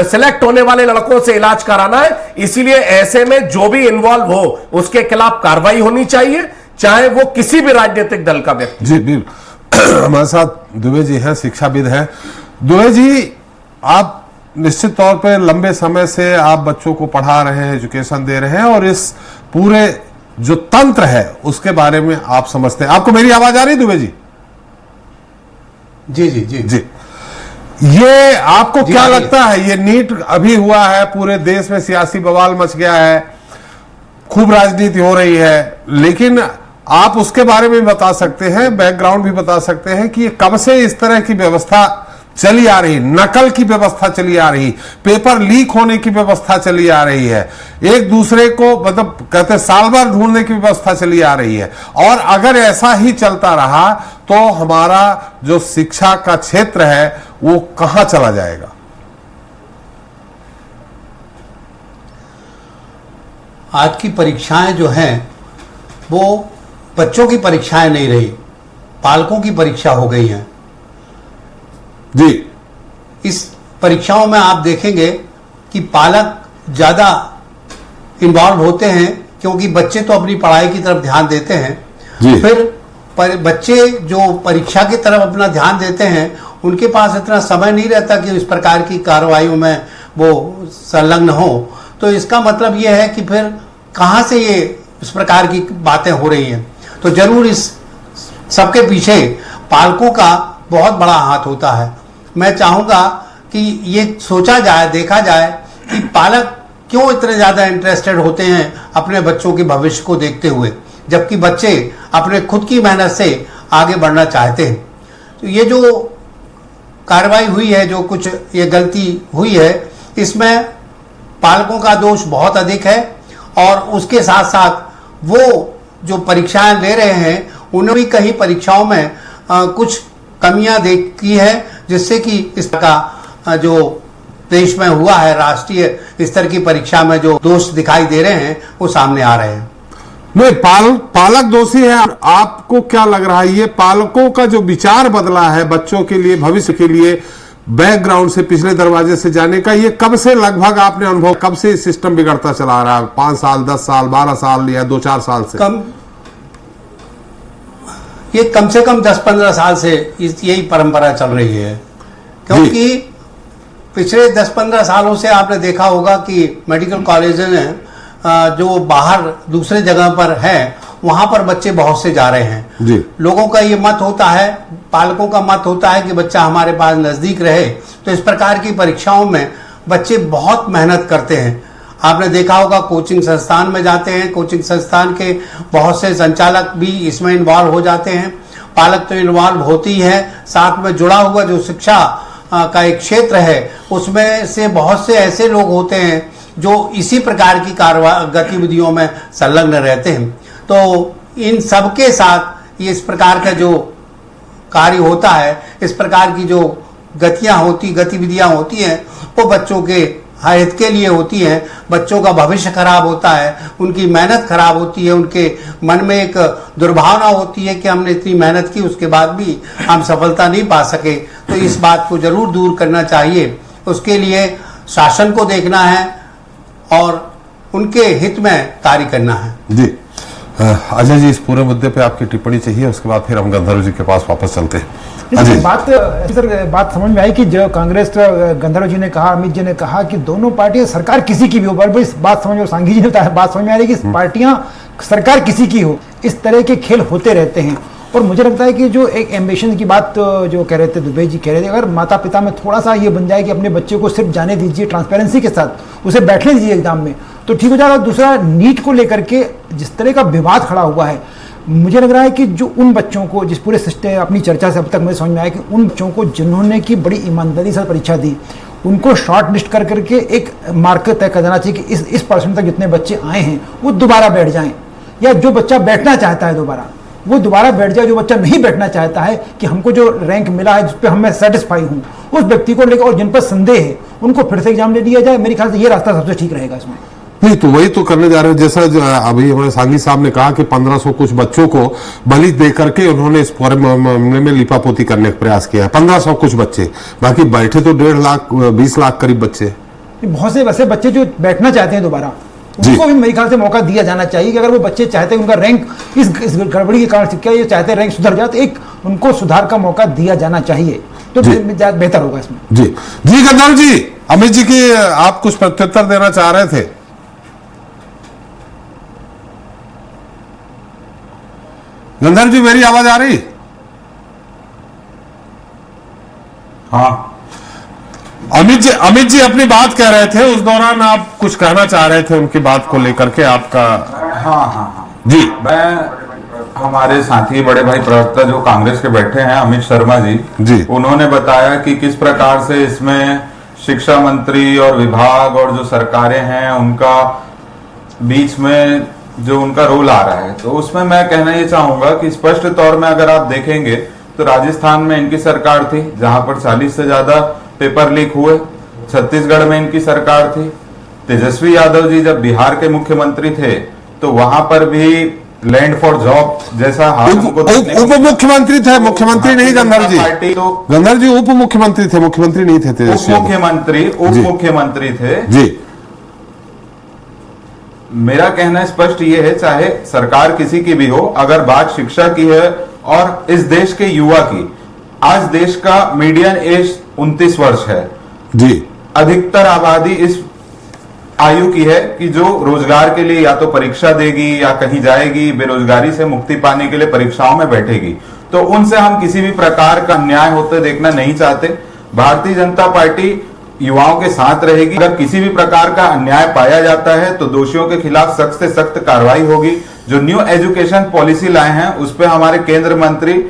सिलेक्ट होने वाले लड़कों से इलाज कराना है। इसीलिए ऐसे में जो भी इन्वॉल्व हो उसके खिलाफ कार्रवाई होनी चाहिए, चाहे वो किसी भी राजनीतिक दल का व्यक्ति। जी बिल्कुल, हमारे साथ दुबे जी हैं, शिक्षाविद हैं। दुबे जी, आप निश्चित तौर पे लंबे समय से आप बच्चों को पढ़ा रहे हैं, एजुकेशन दे रहे हैं, और इस पूरे जो तंत्र है उसके बारे में आप समझते हैं। आपको मेरी आवाज आ रही है दुबे जी? जी जी जी जी। ये आपको क्या लगता है, ये नीट अभी हुआ है, पूरे देश में सियासी बवाल मच गया है, खूब राजनीति हो रही है, लेकिन आप उसके बारे में बता सकते हैं, बैकग्राउंड भी बता सकते हैं कि कब से इस तरह की व्यवस्था चली आ रही, नकल की व्यवस्था चली आ रही, पेपर लीक होने की व्यवस्था चली आ रही है, एक दूसरे को मतलब कहते साल भर ढूंढने की व्यवस्था चली आ रही है। और अगर ऐसा ही चलता रहा तो हमारा जो शिक्षा का क्षेत्र है वो कहां चला जाएगा? आज की परीक्षाएं जो हैं वो बच्चों की परीक्षाएं नहीं रही, पालकों की परीक्षा हो गई हैं जी। इस परीक्षाओं में आप देखेंगे कि पालक ज्यादा इन्वॉल्व होते हैं, क्योंकि बच्चे तो अपनी पढ़ाई की तरफ ध्यान देते हैं जी। फिर बच्चे जो परीक्षा की तरफ अपना ध्यान देते हैं उनके पास इतना समय नहीं रहता कि इस प्रकार की कार्रवाइयों में वो संलग्न हो। तो इसका मतलब ये है कि फिर कहाँ से ये इस प्रकार की बातें हो रही हैं। तो जरूर इस सबके पीछे पालकों का बहुत बड़ा हाथ होता है। मैं चाहूँगा कि ये सोचा जाए, देखा जाए कि पालक क्यों इतने ज़्यादा इंटरेस्टेड होते हैं अपने बच्चों के भविष्य को देखते हुए, जबकि बच्चे अपने खुद की मेहनत से आगे बढ़ना चाहते हैं। तो ये जो कार्रवाई हुई है, जो कुछ ये गलती हुई है, इसमें पालकों का दोष बहुत अधिक है। और उसके साथ साथ वो जो परीक्षाएं ले रहे हैं उन्होंने भी कहीं परीक्षाओं में कुछ कमियां देखी है, जिससे कि इसका जो देश में हुआ है राष्ट्रीय स्तर की परीक्षा में जो दोष दिखाई दे रहे हैं वो सामने आ रहे हैं। नहीं, पालक दोषी है। आपको क्या लग रहा है, ये पालकों का जो विचार बदला है बच्चों के लिए, भविष्य के लिए, बैकग्राउंड से पिछले दरवाजे से जाने का, ये कब से लगभग आपने अनुभव, कब से सिस्टम बिगड़ता चला आ रहा है? 5 साल, 10 साल, 12 साल या 2-4 साल से? ये कम से कम 10-15 साल से यही परंपरा चल रही है, क्योंकि पिछले 10-15 सालों से आपने देखा होगा कि मेडिकल कॉलेज में जो बाहर दूसरे जगह पर है वहां पर बच्चे बहुत से जा रहे हैं जी। लोगों का ये मत होता है, पालकों का मत होता है कि बच्चा हमारे पास नजदीक रहे। तो इस प्रकार की परीक्षाओं में बच्चे बहुत मेहनत करते हैं। आपने देखा होगा कोचिंग संस्थान में जाते हैं, कोचिंग संस्थान के बहुत से संचालक भी इसमें इन्वॉल्व हो जाते हैं, पालक तो इन्वॉल्व होती है, साथ में जुड़ा हुआ जो शिक्षा का एक क्षेत्र है उसमें से बहुत से ऐसे लोग होते हैं जो इसी प्रकार की गतिविधियों में संलग्न रहते हैं। तो इन सबके साथ ये इस प्रकार का जो कार्य होता है, इस प्रकार की जो गतिविधियां होती हैं वो बच्चों के हित के लिए होती हैं। बच्चों का भविष्य खराब होता है, उनकी मेहनत खराब होती है, उनके मन में एक दुर्भावना होती है कि हमने इतनी मेहनत की उसके बाद भी हम सफलता नहीं पा सके। तो इस बात को जरूर दूर करना चाहिए। उसके लिए शासन को देखना है और उनके हित में कार्य करना है। जी अजय जी, इस पूरे मुद्दे पे आपकी टिप्पणी चाहिए, उसके बाद फिर हम गंधर्व जी के पास वापस चलते हैं। अजय बात समझ में आई कि जो कांग्रेस गंधर्व जी ने कहा, अमित जी ने कहा कि दोनों पार्टियां सरकार किसी की भी हो, पर इस बात समझ में, सांघी जी ने बताया, बात समझ में आ रही है कि पार्टियां सरकार किसी की हो, इस तरह के खेल होते रहते हैं। और मुझे लगता है कि जो एक एम्बिशन की बात जो कह रहे थे दुबे जी कह रहे थे, अगर माता पिता में थोड़ा सा ये बन जाए कि अपने बच्चे को सिर्फ जाने दीजिए ट्रांसपेरेंसी के साथ, उसे बैठने दीजिए एग्जाम में, तो ठीक हो जाएगा। दूसरा, नीट को लेकर के जिस तरह का विवाद खड़ा हुआ है, मुझे लग रहा है कि जो उन बच्चों को, जिस पूरे सिस्टम अपनी चर्चा से अब तक मुझे समझ में आया कि उन बच्चों को जिन्होंने की बड़ी ईमानदारी से परीक्षा दी, उनको शॉर्ट लिस्ट कर करके एक मार्कर तय कर देना चाहिए कि इस परसेंट तक जितने बच्चे आए हैं वो दोबारा बैठ जाएं, या जो बच्चा बैठना चाहता है दोबारा वो दोबारा बैठ जाए। जो बच्चा नहीं बैठना चाहता है कि हमको जो रैंक मिला है जिस पे मैं सेटिस्फाई हूँ, उस व्यक्ति को लेकर, और जिन पर संदेह है उनको फिर से एग्जाम ले लिया जाए। मेरे ख्याल से ये रास्ता सबसे ठीक रहेगा इसमें। नहीं तो वही तो करने जा रहे हैं, जैसा अभी हमारे सांघी साहब ने कहा कि 1500 कुछ बच्चों को बलि दे करके उन्होंने इस पूरे मामले में लिपापोती करने का प्रयास किया है। 1500 कुछ बच्चे, बाकी बैठे तो 1.5 लाख 20 लाख करीब बच्चे। बहुत से वैसे बच्चे जो बैठना चाहते हैं दोबारा, उनको भी मेरे ख्याल से मौका दिया जाना चाहिए कि अगर वो बच्चे चाहते हैं उनका रैंक इस गड़बड़ी के कारण क्या ये चाहते हैं रैंक सुधर जाए, तो एक उनको सुधार का मौका दिया जाना चाहिए, तो बेहतर होगा इसमें। जी जी गंधर्व जी, अमित जी की आप कुछ प्रत्युत्तर देना चाह रहे थे? गंधर्व जी, मेरी आवाज आ रही? हाँ। अमित जी अपनी बात कह रहे थे, उस दौरान आप कुछ कहना चाह रहे थे उनकी बात को लेकर के, आपका? हाँ हाँ हाँ जी। मैं हमारे साथी बड़े भाई प्रवक्ता जो कांग्रेस के बैठे हैं अमित शर्मा जी उन्होंने बताया कि किस प्रकार से इसमें शिक्षा मंत्री और विभाग और जो सरकारें हैं उनका बीच में जो उनका रोल आ रहा है, तो उसमें मैं कहना ये चाहूंगा कि स्पष्ट तौर में अगर आप देखेंगे तो राजस्थान में इनकी सरकार थी जहां पर 40 से ज्यादा पेपर लीक हुए। छत्तीसगढ़ में इनकी सरकार थी। तेजस्वी यादव जी जब बिहार के मुख्यमंत्री थे तो वहां पर भी लैंड फॉर जॉब जैसा उप मुख्यमंत्री थे, मुख्यमंत्री नहीं गंधर जी। तो गंधर जी उप मुख्यमंत्री थे, मुख्यमंत्री नहीं थे। तेजस्वी उप मुख्यमंत्री थे जी। मेरा कहना स्पष्ट ये है, चाहे सरकार किसी की भी हो, अगर बात शिक्षा की है और इस देश के युवा की, आज देश का मीडियन एज 29 वर्ष है जी। अधिकतर आबादी इस आयु की है कि जो रोजगार के लिए या तो परीक्षा देगी या कहीं जाएगी, बेरोजगारी से मुक्ति पाने के लिए परीक्षाओं में बैठेगी। तो उनसे हम किसी भी प्रकार का अन्याय होते देखना नहीं चाहते। भारतीय जनता पार्टी युवाओं के साथ रहेगी। अगर किसी भी प्रकार का अन्याय पाया जाता है तो दोषियों के खिलाफ सख्त से सख्त कार्रवाई होगी। जो न्यू एजुकेशन पॉलिसी लाए हैं उस पर हमारे केंद्र मंत्री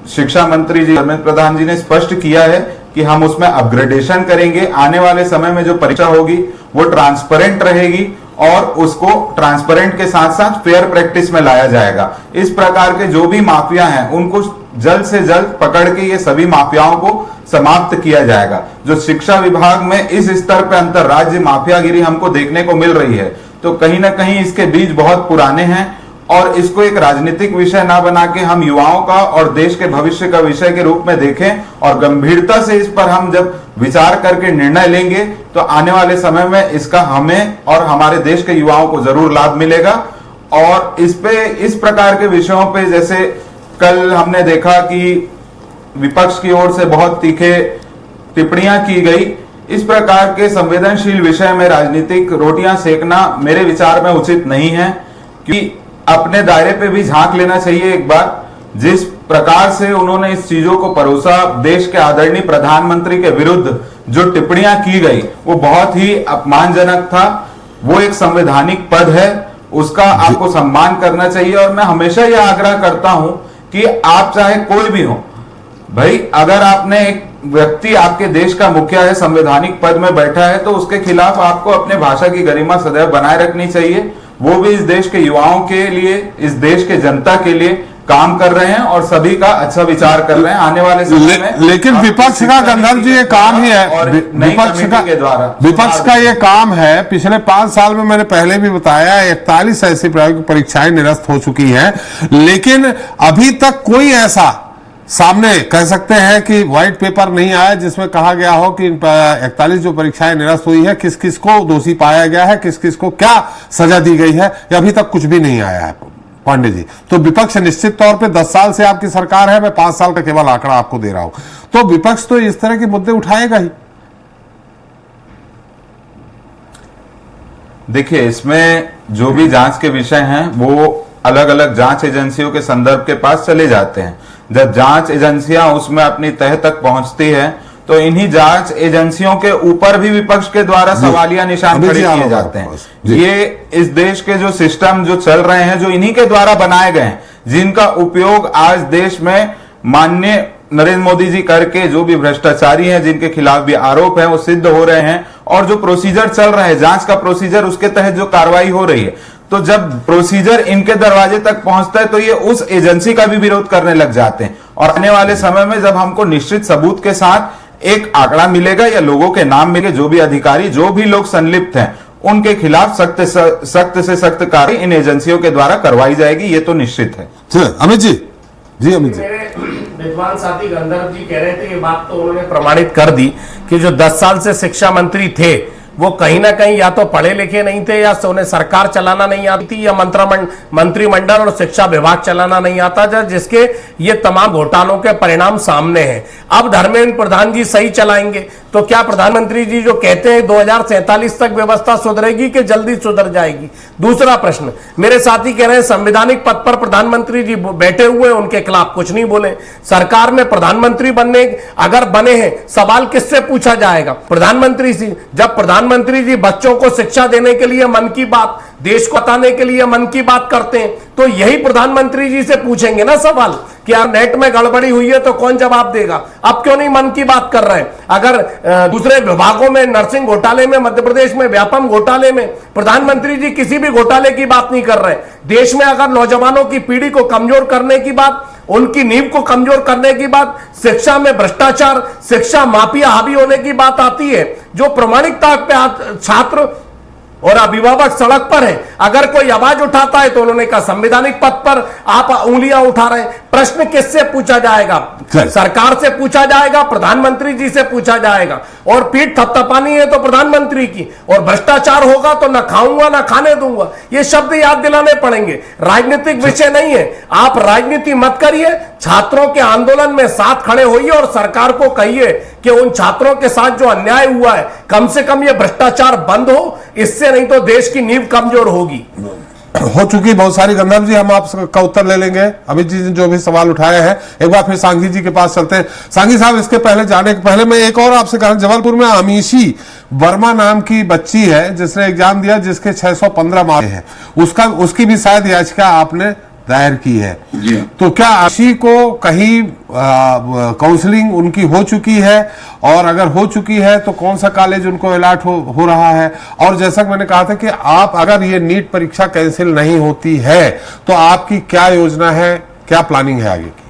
शिक्षा मंत्री जी धर्मेंद्र प्रधान जी ने स्पष्ट किया है कि हम उसमें अपग्रेडेशन करेंगे। आने वाले समय में जो परीक्षा होगी वो ट्रांसपेरेंट रहेगी और उसको ट्रांसपेरेंट के साथ साथ फेयर प्रैक्टिस में लाया जाएगा। इस प्रकार के जो भी माफिया हैं उनको जल्द से जल्द पकड़ के ये सभी माफियाओं को समाप्त किया जाएगा। जो शिक्षा विभाग में इस स्तर पर अंतरराज्य माफियागिरी हमको देखने को मिल रही है, तो कहीं ना कहीं इसके बीज बहुत पुराने हैं और इसको एक राजनीतिक विषय ना बना के हम युवाओं का और देश के भविष्य का विषय के रूप में देखें और गंभीरता से इस पर हम जब विचार करके निर्णय लेंगे तो आने वाले समय में इसका हमें और हमारे देश के युवाओं को जरूर लाभ मिलेगा। और इस प्रकार के विषयों पे जैसे कल हमने देखा कि विपक्ष की ओर से बहुत तीखे टिप्पणियां की गई, इस प्रकार के संवेदनशील विषय में राजनीतिक रोटियां सेकना मेरे विचार में उचित नहीं है कि अपने दायरे पे भी झांक लेना चाहिए एक बार। जिस प्रकार से उन्होंने इस चीजों को परोसा, देश के आदरणीय प्रधानमंत्री के विरुद्ध जो टिप्पणियां की गई वो बहुत ही अपमानजनक था। वो एक संवैधानिक पद है, उसका आपको सम्मान करना चाहिए। और मैं हमेशा यह आग्रह करता हूं कि आप चाहे कोई भी हो भाई, अगर आपने एक व्यक्ति आपके देश का मुखिया है, संवैधानिक पद में बैठा है, तो उसके खिलाफ आपको अपने भाषा की गरिमा सदैव बनाए रखनी चाहिए। वो भी इस देश के युवाओं के लिए, इस देश के जनता के लिए काम कर रहे हैं और सभी का अच्छा विचार कर रहे हैं। आने वाले समय में लेकिन विपक्ष का गंधर जी ये काम ही है, विपक्ष का ये काम है। पिछले 5 साल में मैंने पहले भी बताया 41 ऐसी परीक्षाएं निरस्त हो चुकी हैं, लेकिन अभी तक कोई ऐसा सामने कह सकते हैं कि व्हाइट पेपर नहीं आया जिसमें कहा गया हो कि 41 जो परीक्षाएं निरस्त हुई है किस किस को दोषी पाया गया है, किस किस को क्या सजा दी गई है, या अभी तक कुछ भी नहीं आया है पांडे जी। तो विपक्ष निश्चित तौर पे 10 साल से आपकी सरकार है, मैं 5 साल का केवल आंकड़ा आपको दे रहा हूं, तो विपक्ष तो इस तरह के मुद्दे उठाएगा ही। देखिए, इसमें जो भी जांच के विषय हैं वो अलग अलग जांच एजेंसियों के संदर्भ के पास चले जाते हैं। जब जांच एजेंसियां उसमें अपनी तह तक पहुंचती है तो इन्हीं जांच एजेंसियों के ऊपर भी विपक्ष के द्वारा सवालिया निशान खड़े किए जाते हैं। ये इस देश के जो सिस्टम जो चल रहे हैं, जो इन्हीं के द्वारा बनाए गए हैं, जिनका उपयोग आज देश में माननीय नरेंद्र मोदी जी करके जो भी भ्रष्टाचारी हैं, जिनके खिलाफ भी आरोप है, वो सिद्ध हो रहे हैं। और जो प्रोसीजर चल रहा है, जांच का प्रोसीजर, उसके तहत जो कार्रवाई हो रही है, तो जब प्रोसीजर इनके दरवाजे तक पहुंचता है तो ये उस एजेंसी का भी विरोध करने लग जाते हैं। और आने वाले समय में जब हमको निश्चित सबूत के साथ एक आंकड़ा मिलेगा या लोगों के नाम मिलेंगे, जो भी अधिकारी, जो भी लोग संलिप्त हैं, उनके खिलाफ सख्त से सख्त कार्रवाई इन एजेंसियों के द्वारा करवाई जाएगी, ये तो निश्चित है। अमित जी, अमित जी, मेरे विद्वान साथी गंधर्व जी कह रहे थे, ये बात तो उन्होंने प्रमाणित कर दी कि जो 10 साल से शिक्षा मंत्री थे वो कहीं ना कहीं या तो पढ़े लिखे नहीं थे, या उन्हें सरकार चलाना नहीं आती थी, या मंत्रिमंडल और शिक्षा विभाग चलाना नहीं आता था, जिसके ये तमाम घोटालों के परिणाम सामने हैं। अब धर्मेंद्र प्रधान जी सही चलाएंगे तो क्या प्रधानमंत्री जी जो कहते हैं 2047 तक व्यवस्था सुधरेगी कि जल्दी सुधर जाएगी? दूसरा प्रश्न, मेरे साथी कह रहे हैं संवैधानिक पद पर प्रधानमंत्री जी बैठे हुए, उनके खिलाफ कुछ नहीं बोले। सरकार में प्रधानमंत्री बनने अगर बने हैं, सवाल किससे पूछा जाएगा? प्रधानमंत्री से। जब प्रधानमंत्री जी बच्चों को शिक्षा देने के लिए मन की बात देश को बताने के लिए मन की बात करते हैं, तो यही प्रधानमंत्री जी से पूछेंगे ना सवाल कि यार नेट में गड़बड़ी हुई है तो कौन जवाब देगा। अब क्यों नहीं मन की बात कर रहे हैं? अगर दूसरे विभागों में, नर्सिंग घोटाले में, मध्य प्रदेश में व्यापम घोटाले में प्रधानमंत्री जी किसी भी घोटाले की बात नहीं कर रहे। देश में अगर नौजवानों की पीढ़ी को कमजोर करने की बात, उनकी नींव को कमजोर करने की बात, शिक्षा में भ्रष्टाचार, शिक्षा माफिया हावी होने की बात आती है, जो प्रमाणिकता पे छात्र और अभिभावक सड़क पर है, अगर कोई आवाज उठाता है तो उन्होंने कहा संवैधानिक पद पर आप उंगलियां उठा रहे हैं। प्रश्न किससे पूछा जाएगा? सरकार से पूछा जाएगा, प्रधानमंत्री जी से पूछा जाएगा। और पीठ थपथपानी है तो प्रधानमंत्री की, और भ्रष्टाचार होगा तो ना खाऊंगा ना खाने दूंगा, ये शब्द याद दिलाने पड़ेंगे। राजनीतिक विषय नहीं है, आप राजनीति मत करिए, छात्रों के आंदोलन में साथ खड़े होइए और सरकार को कहिए कि उन छात्रों के साथ जो अन्याय हुआ है कम से कम ये भ्रष्टाचार बंद हो, इससे नहीं तो देश की नींव कमजोर होगी। हो चुकी बहुत सारी। गंधर्व जी, हम आपका उत्तर ले लेंगे। अमित जी ने जो भी सवाल उठाए हैं, एक बार फिर सांघी जी के पास चलते हैं। सांघी साहब, इसके पहले जाने के पहले मैं एक और आपसे कहना, जबलपुर में अमीशी वर्मा नाम की बच्ची है जिसने एग्जाम दिया, जिसके 615 मार्क्स हैं, उसकी भी शायद याचिका आपने दायर की है। तो क्या आशी को कहीं काउंसलिंग उनकी हो चुकी है, और अगर हो चुकी है तो कौन सा कॉलेज उनको अलॉट हो रहा है? और जैसा कि मैंने कहा था कि आप अगर ये नीट परीक्षा कैंसिल नहीं होती है तो आपकी क्या योजना है, क्या प्लानिंग है आगे की?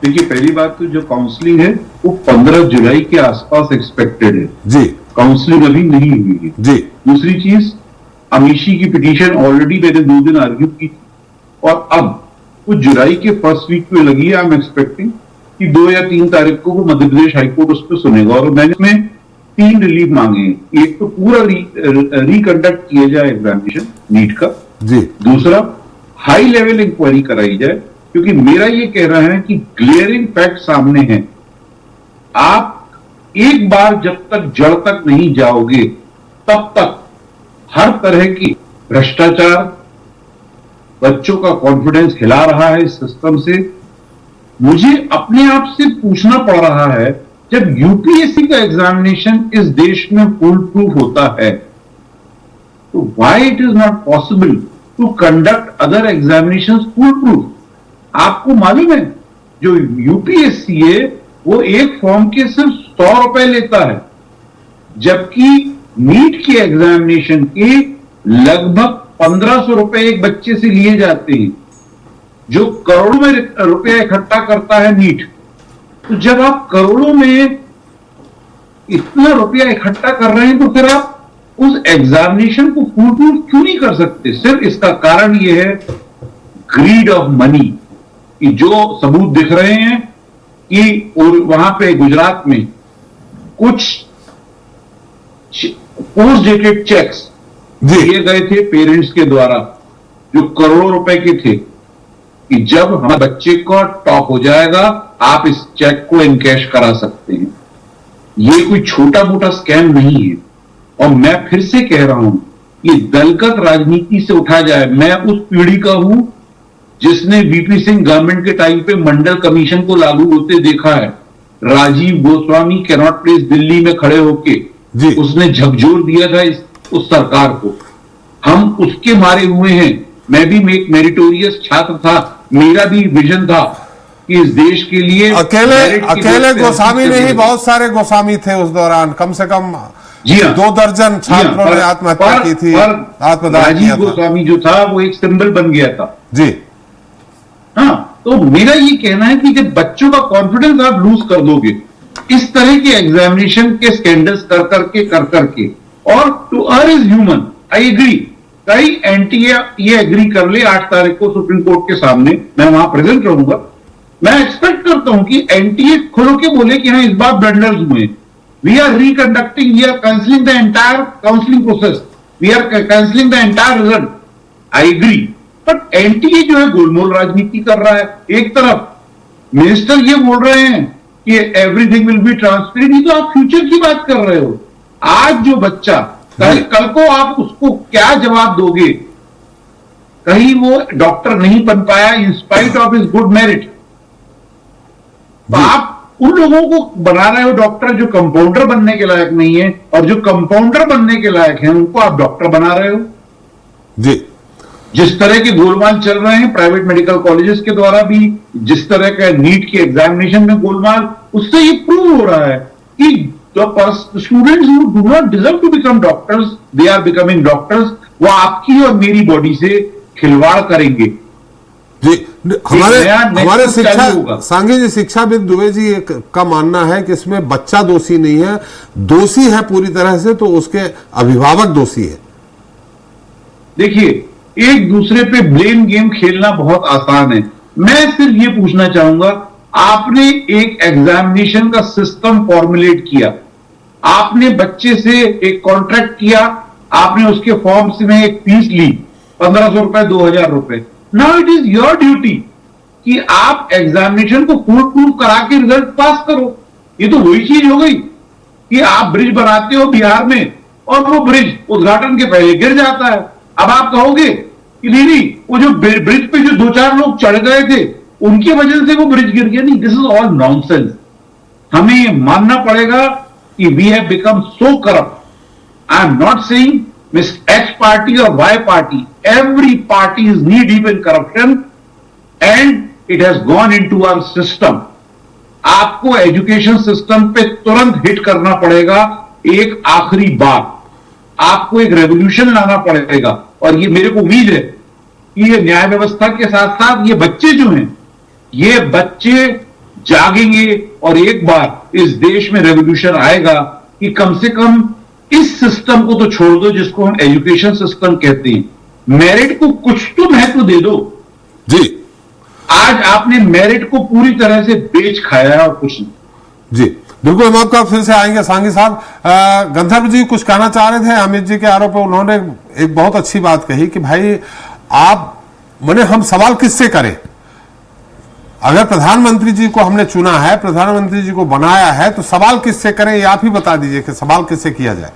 देखिए, पहली बात तो जो काउंसलिंग है वो 15 जुलाई के आसपास एक्सपेक्टेड है जी, काउंसलिंग अभी नहीं हुई है जी। दूसरी चीज, अमीशी की पिटीशन ऑलरेडी मैंने 2 दिन आर्ग्यू की थी, और अब वो जुलाई के फर्स्ट वीक में लगी है। आई एम एक्सपेक्टिंग कि 2 या 3 तारीख को वो मध्य प्रदेश हाईकोर्ट उस पर सुनेगा, और मैंने इसमें 3 रिलीफ मांगे हैं। एक तो पूरा रिकंडक्ट किया जाए एग्जामिनेशन नीट का जी, दूसरा हाई लेवल इंक्वायरी कराई जाए, क्योंकि मेरा ये कह रहा है कि ग्लेयरिंग फैक्ट सामने है। आप एक बार जब तक जड़ तक नहीं जाओगे तब तक हर तरह की भ्रष्टाचार, बच्चों का कॉन्फिडेंस हिला रहा है इस सिस्टम से। मुझे अपने आप से पूछना पड़ रहा है, जब यूपीएससी का एग्जामिनेशन इस देश में फुल प्रूफ होता है तो why it is not possible to conduct other examination full proof? आपको मालूम है जो यूपीएससी है वो एक फॉर्म के सिर्फ 100 रुपए लेता है, जबकि नीट के एग्जामिनेशन के लगभग 1500 रुपए एक बच्चे से लिए जाते हैं, जो करोड़ों में रुपया इकट्ठा करता है नीट। तो जब आप करोड़ों में इतना रुपया इकट्ठा कर रहे हैं तो फिर आप उस एग्जामिनेशन को फुल प्रूफ क्यों नहीं कर सकते? सिर्फ इसका कारण यह है ग्रीड ऑफ मनी, कि जो सबूत दिख रहे हैं कि और वहां पे गुजरात में कुछ पोस्ट डेटेड चेक्स दिए गए थे पेरेंट्स के द्वारा जो करोड़ों रुपए के थे, कि जब हमारे बच्चे का टॉप हो जाएगा आप इस चेक को इनकैश करा सकते हैं। ये कोई छोटा मोटा स्कैम नहीं है। और मैं फिर से कह रहा हूं, ये दलगत राजनीति से उठा जाए। मैं उस पीढ़ी का हूं जिसने वीपी सिंह गवर्नमेंट के टाइम पे मंडल कमीशन को लागू होते देखा है। राजीव गोस्वामी कैनॉट प्लेस दिल्ली में खड़े होके उसने झकझोर दिया था उस सरकार को। हम उसके मारे हुए हैं। मैं भी एक मेरिटोरियस छात्र था, मेरा भी विजन था कि इस देश के लिए अकेले गोस्वामी नहीं, बहुत सारे गोस्वामी थे उस दौरान। कम से कम जी हाँ, 2 दर्जन छात्रों ने आत्महत्या की थी। राजीव गोस्वामी जो था वो एक सिंबल बन गया था जी। हाँ, तो मेरा ये कहना है कि जब बच्चों का कॉन्फिडेंस आप लूज कर दोगे इस तरह के एग्जामिनेशन के स्कैंडल्स कर करके, और to err is human, I agree. कई एनटीए ये एग्री कर ले 8 तारीख को सुप्रीम कोर्ट के सामने, मैं वहां प्रेजेंट रहूंगा। मैं एक्सपेक्ट करता हूं कि एनटीए खुल के बोले कि हाँ इस बार ब्लंडर्स हुए, we are reconducting, we are cancelling the entire counselling process, we are cancelling the entire result. I agree, but NTA जो है गोलमोल राजनीति कर रहा है। एक तरफ मिनिस्टर ये बोल रहे हैं कि एवरीथिंग विल बी ट्रांसपेरेंट, तो आप फ्यूचर की बात कर रहे हो। आज जो बच्चा कल को आप उसको क्या जवाब दोगे? कहीं वो डॉक्टर नहीं बन पाया in spite of his good merit, तो आप उन लोगों को बना रहे हो डॉक्टर जो कंपाउंडर बनने के लायक नहीं है, और जो कंपाउंडर बनने के लायक है उनको आप डॉक्टर बना रहे हो। जी। जिस तरह के गोलमाल चल रहे हैं प्राइवेट मेडिकल कॉलेजेस के द्वारा भी, जिस तरह का नीट के एग्जामिनेशन में गोलमाल, उससे ये प्रूव हो रहा है कि students who do not deserve to become doctors, they are becoming doctors. वो आपकी और मेरी बॉडी से खिलवाड़ करेंगे। जी, हमारे शिक्षा सांघी जी, शिक्षाविद दुबे जी का मानना है कि इसमें बच्चा दोषी नहीं है, दोषी है पूरी तरह से तो उसके अभिभावक दोषी है। देखिए, एक दूसरे पे ब्लेम गेम खेलना बहुत आसान है। मैं सिर्फ ये पूछना चाहूंगा, आपने एक एग्जामिनेशन का सिस्टम फॉर्मुलेट किया, आपने बच्चे से एक कॉन्ट्रैक्ट किया, आपने उसके फॉर्म्स में एक फीस ली, 1500 रुपए, 2000 रुपए। Now it is your duty कि आप एग्जामिनेशन को फुल प्रूफ करा के रिजल्ट पास करो। ये तो वही चीज हो गई कि आप ब्रिज बनाते हो बिहार में और वो ब्रिज उद्घाटन के पहले गिर जाता है। अब आप कहोगे कि नहीं, वो जो ब्रिज पे जो 2-4 लोग चढ़ गए थे उनकी वजह से वो ब्रिज गिर गया। नहीं, दिस इज ऑल नॉनसेंस। हमें ये मानना पड़ेगा कि we have become so corrupt. I am not saying Miss X party or Y party, every party is knee deep in corruption and it has gone into our system. आपको education system पे तुरंत hit करना पड़ेगा। एक आखिरी बात, आपको एक रेवोल्यूशन लाना पड़ेगा और ये मेरे को उम्मीद है कि ये न्याय व्यवस्था के साथ साथ ये बच्चे जो हैं, ये बच्चे जागेंगे और एक बार इस देश में रेवोल्यूशन आएगा कि कम से कम इस सिस्टम को तो छोड़ दो जिसको हम एजुकेशन सिस्टम कहते हैं, मेरिट को कुछ तो महत्व दे दो। जी, आज आपने मेरिट को पूरी तरह से बेच खाया है और कुछ नहीं। जी बिल्कुल, हम आपका फिर से आएंगे। सांघी साहब, गंधर्व जी कुछ कहना चाह रहे थे अमित जी के आरोप पर। उन्होंने एक बहुत अच्छी बात कही कि भाई आप माने हम सवाल किससे करें? अगर प्रधानमंत्री जी को हमने चुना है, प्रधानमंत्री जी को बनाया है, तो सवाल किससे करें? ये आप ही बता दीजिए कि सवाल किससे किया जाए।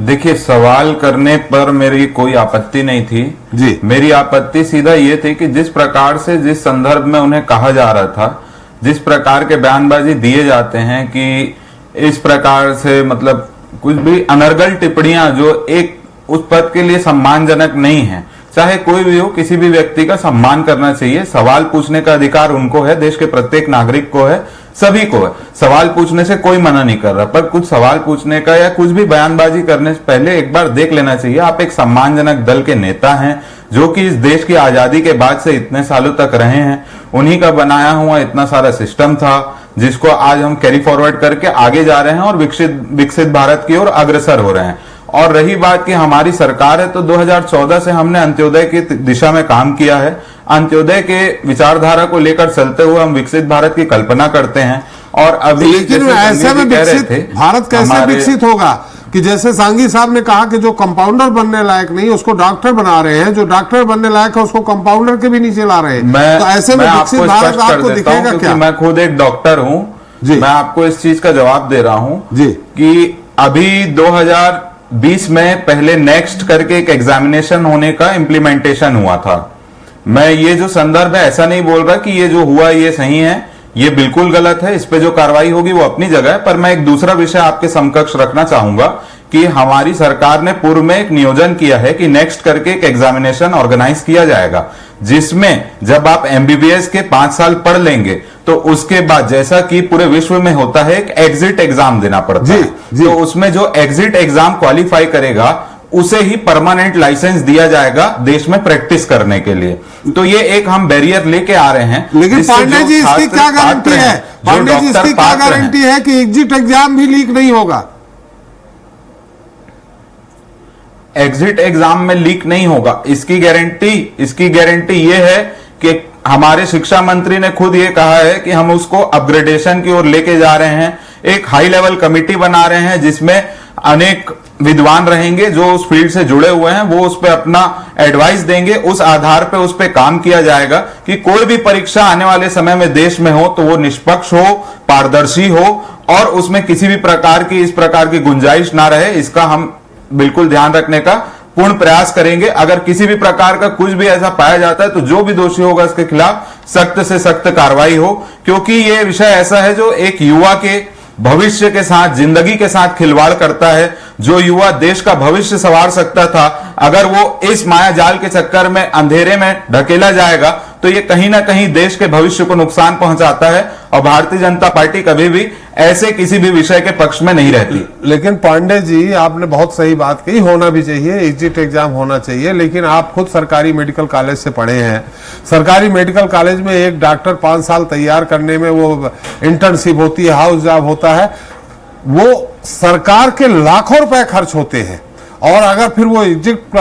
देखिए, सवाल करने पर मेरी कोई आपत्ति नहीं थी जी। मेरी आपत्ति सीधा ये थी कि जिस प्रकार से, जिस संदर्भ में उन्हें कहा जा रहा था, जिस प्रकार के बयानबाजी दिए जाते हैं कि इस प्रकार से मतलब कुछ भी अनर्गल टिप्पणियां जो एक उस पद के लिए सम्मानजनक नहीं है। चाहे कोई भी हो, किसी भी व्यक्ति का सम्मान करना चाहिए। सवाल पूछने का अधिकार उनको है, देश के प्रत्येक नागरिक को है, सभी को है। सवाल पूछने से कोई मना नहीं कर रहा, पर कुछ सवाल पूछने का या कुछ भी बयानबाजी करने से पहले एक बार देख लेना चाहिए। आप एक सम्मानजनक दल के नेता हैं जो कि इस देश की आजादी के बाद से इतने सालों तक रहे हैं। उन्हीं का बनाया हुआ इतना सारा सिस्टम था जिसको आज हम कैरी फॉरवर्ड करके आगे जा रहे हैं और विकसित भारत की ओर अग्रसर हो रहे हैं। और रही बात कि हमारी सरकार है, तो 2014 से हमने अंत्योदय की दिशा में काम किया है। अंत्योदय के विचारधारा को लेकर चलते हुए हम विकसित भारत की कल्पना करते हैं। और अभी लेकिन ऐसे में विकसित भारत कैसे विकसित होगा कि जैसे सांघी साहब ने कहा कि जो कंपाउंडर बनने लायक नहीं उसको डॉक्टर बना रहे हैं, जो डॉक्टर बनने लायक है उसको कंपाउंडर के भी नीचे ला रहे हैं। तो ऐसे में विकसित भारत आपको दिखेगा क्या? मैं खुद एक डॉक्टर हूं, मैं आपको इस चीज का जवाब दे रहा हूं जी कि अभी 2020 में पहले नेक्स्ट करके एक एग्जामिनेशन होने का इम्प्लीमेंटेशन हुआ था। मैं ये जो संदर्भ है ऐसा नहीं बोल रहा कि ये जो हुआ ये सही है, ये बिल्कुल गलत है। इस पे जो कार्रवाई होगी वो अपनी जगह है। पर मैं एक दूसरा विषय आपके समकक्ष रखना चाहूंगा कि हमारी सरकार ने पूर्व में एक नियोजन किया है कि नेक्स्ट करके एक एग्जामिनेशन ऑर्गेनाइज किया जाएगा, जिसमें जब आप एमबीबीएस के 5 साल पढ़ लेंगे तो उसके बाद, जैसा कि पूरे विश्व में होता है, एक एग्जिट एग्जाम देना पड़ता है। तो उसमें जो एग्जिट एग्जाम क्वालिफाई करेगा उसे ही परमानेंट लाइसेंस दिया जाएगा देश में प्रैक्टिस करने के लिए। तो ये एक हम बैरियर लेके आ रहे हैं। लेकिन पांडे जी इसकी क्या गारंटी है? पांडे जी इसकी क्या गारंटी है कि एग्जिट एग्जाम भी लीक नहीं होगा? एग्जिट एग्जाम में लीक नहीं होगा, इसकी गारंटी ये है कि हमारे शिक्षा मंत्री ने खुद ये कहा है कि हम उसको अपग्रेडेशन की ओर लेके जा रहे हैं। एक हाई लेवल कमिटी बना रहे हैं जिसमें अनेक विद्वान रहेंगे जो उस फील्ड से जुड़े हुए हैं। वो उस पे अपना एडवाइस देंगे, उस आधार पे उस पे काम किया जाएगा कि कोई भी परीक्षा आने वाले समय में देश में हो तो वो निष्पक्ष हो, पारदर्शी हो और उसमें किसी भी प्रकार की इस प्रकार की गुंजाइश ना रहे। इसका हम बिल्कुल ध्यान रखने का पूर्ण प्रयास करेंगे। अगर किसी भी प्रकार का कुछ भी ऐसा पाया जाता है तो जो भी दोषी होगा उसके खिलाफ सख्त से सख्त कार्रवाई हो, क्योंकि ये विषय ऐसा है जो एक युवा के भविष्य के साथ, जिंदगी के साथ खिलवाड़ करता है। जो युवा देश का भविष्य संवार सकता था, अगर वो इस माया जाल के चक्कर में अंधेरे में ढकेला जाएगा तो ये कहीं ना कहीं देश के भविष्य को नुकसान पहुंचाता है। और भारतीय जनता पार्टी कभी भी ऐसे किसी भी विषय के पक्ष में नहीं रहती। लेकिन पांडे जी, आपने बहुत सही बात कही, होना भी चाहिए, एग्जिट एग्जाम होना चाहिए, लेकिन आप खुद सरकारी मेडिकल कॉलेज से पढ़े हैं। सरकारी मेडिकल कॉलेज में एक डॉक्टर 5 साल तैयार करने में, वो इंटर्नशिप होती है, हाउस जॉब होता है, वो सरकार के लाखों रुपए खर्च होते हैं। और अगर फिर वो एग्जिट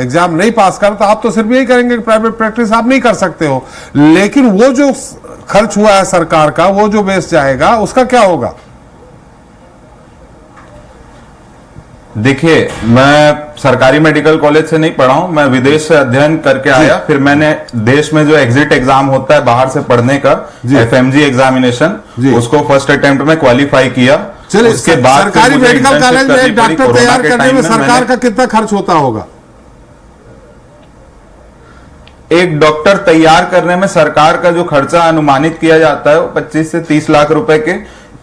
एग्जाम नहीं पास कर, तो आप तो सिर्फ यही करेंगे कि प्राइवेट प्रैक्टिस आप नहीं कर सकते हो, लेकिन वो जो खर्च हुआ है सरकार का, वो जो वेस्ट जाएगा, उसका क्या होगा? देखिए, मैं सरकारी मेडिकल कॉलेज से नहीं पढ़ा हूं, मैं विदेश से अध्ययन करके आया। फिर मैंने देश में जो एग्जिट एग्जाम होता है बाहर से पढ़ने का, FMG एग्जामिनेशन, उसको फर्स्ट अटेम्प्ट में क्वालिफाई किया। उसके बाद सरकारी मेडिकल कॉलेज में एक डॉक्टर तैयार करने में सरकार का कितना खर्च होता होगा? एक डॉक्टर तैयार करने में सरकार का जो खर्चा अनुमानित किया जाता है वो 25 से 30 लाख रुपए के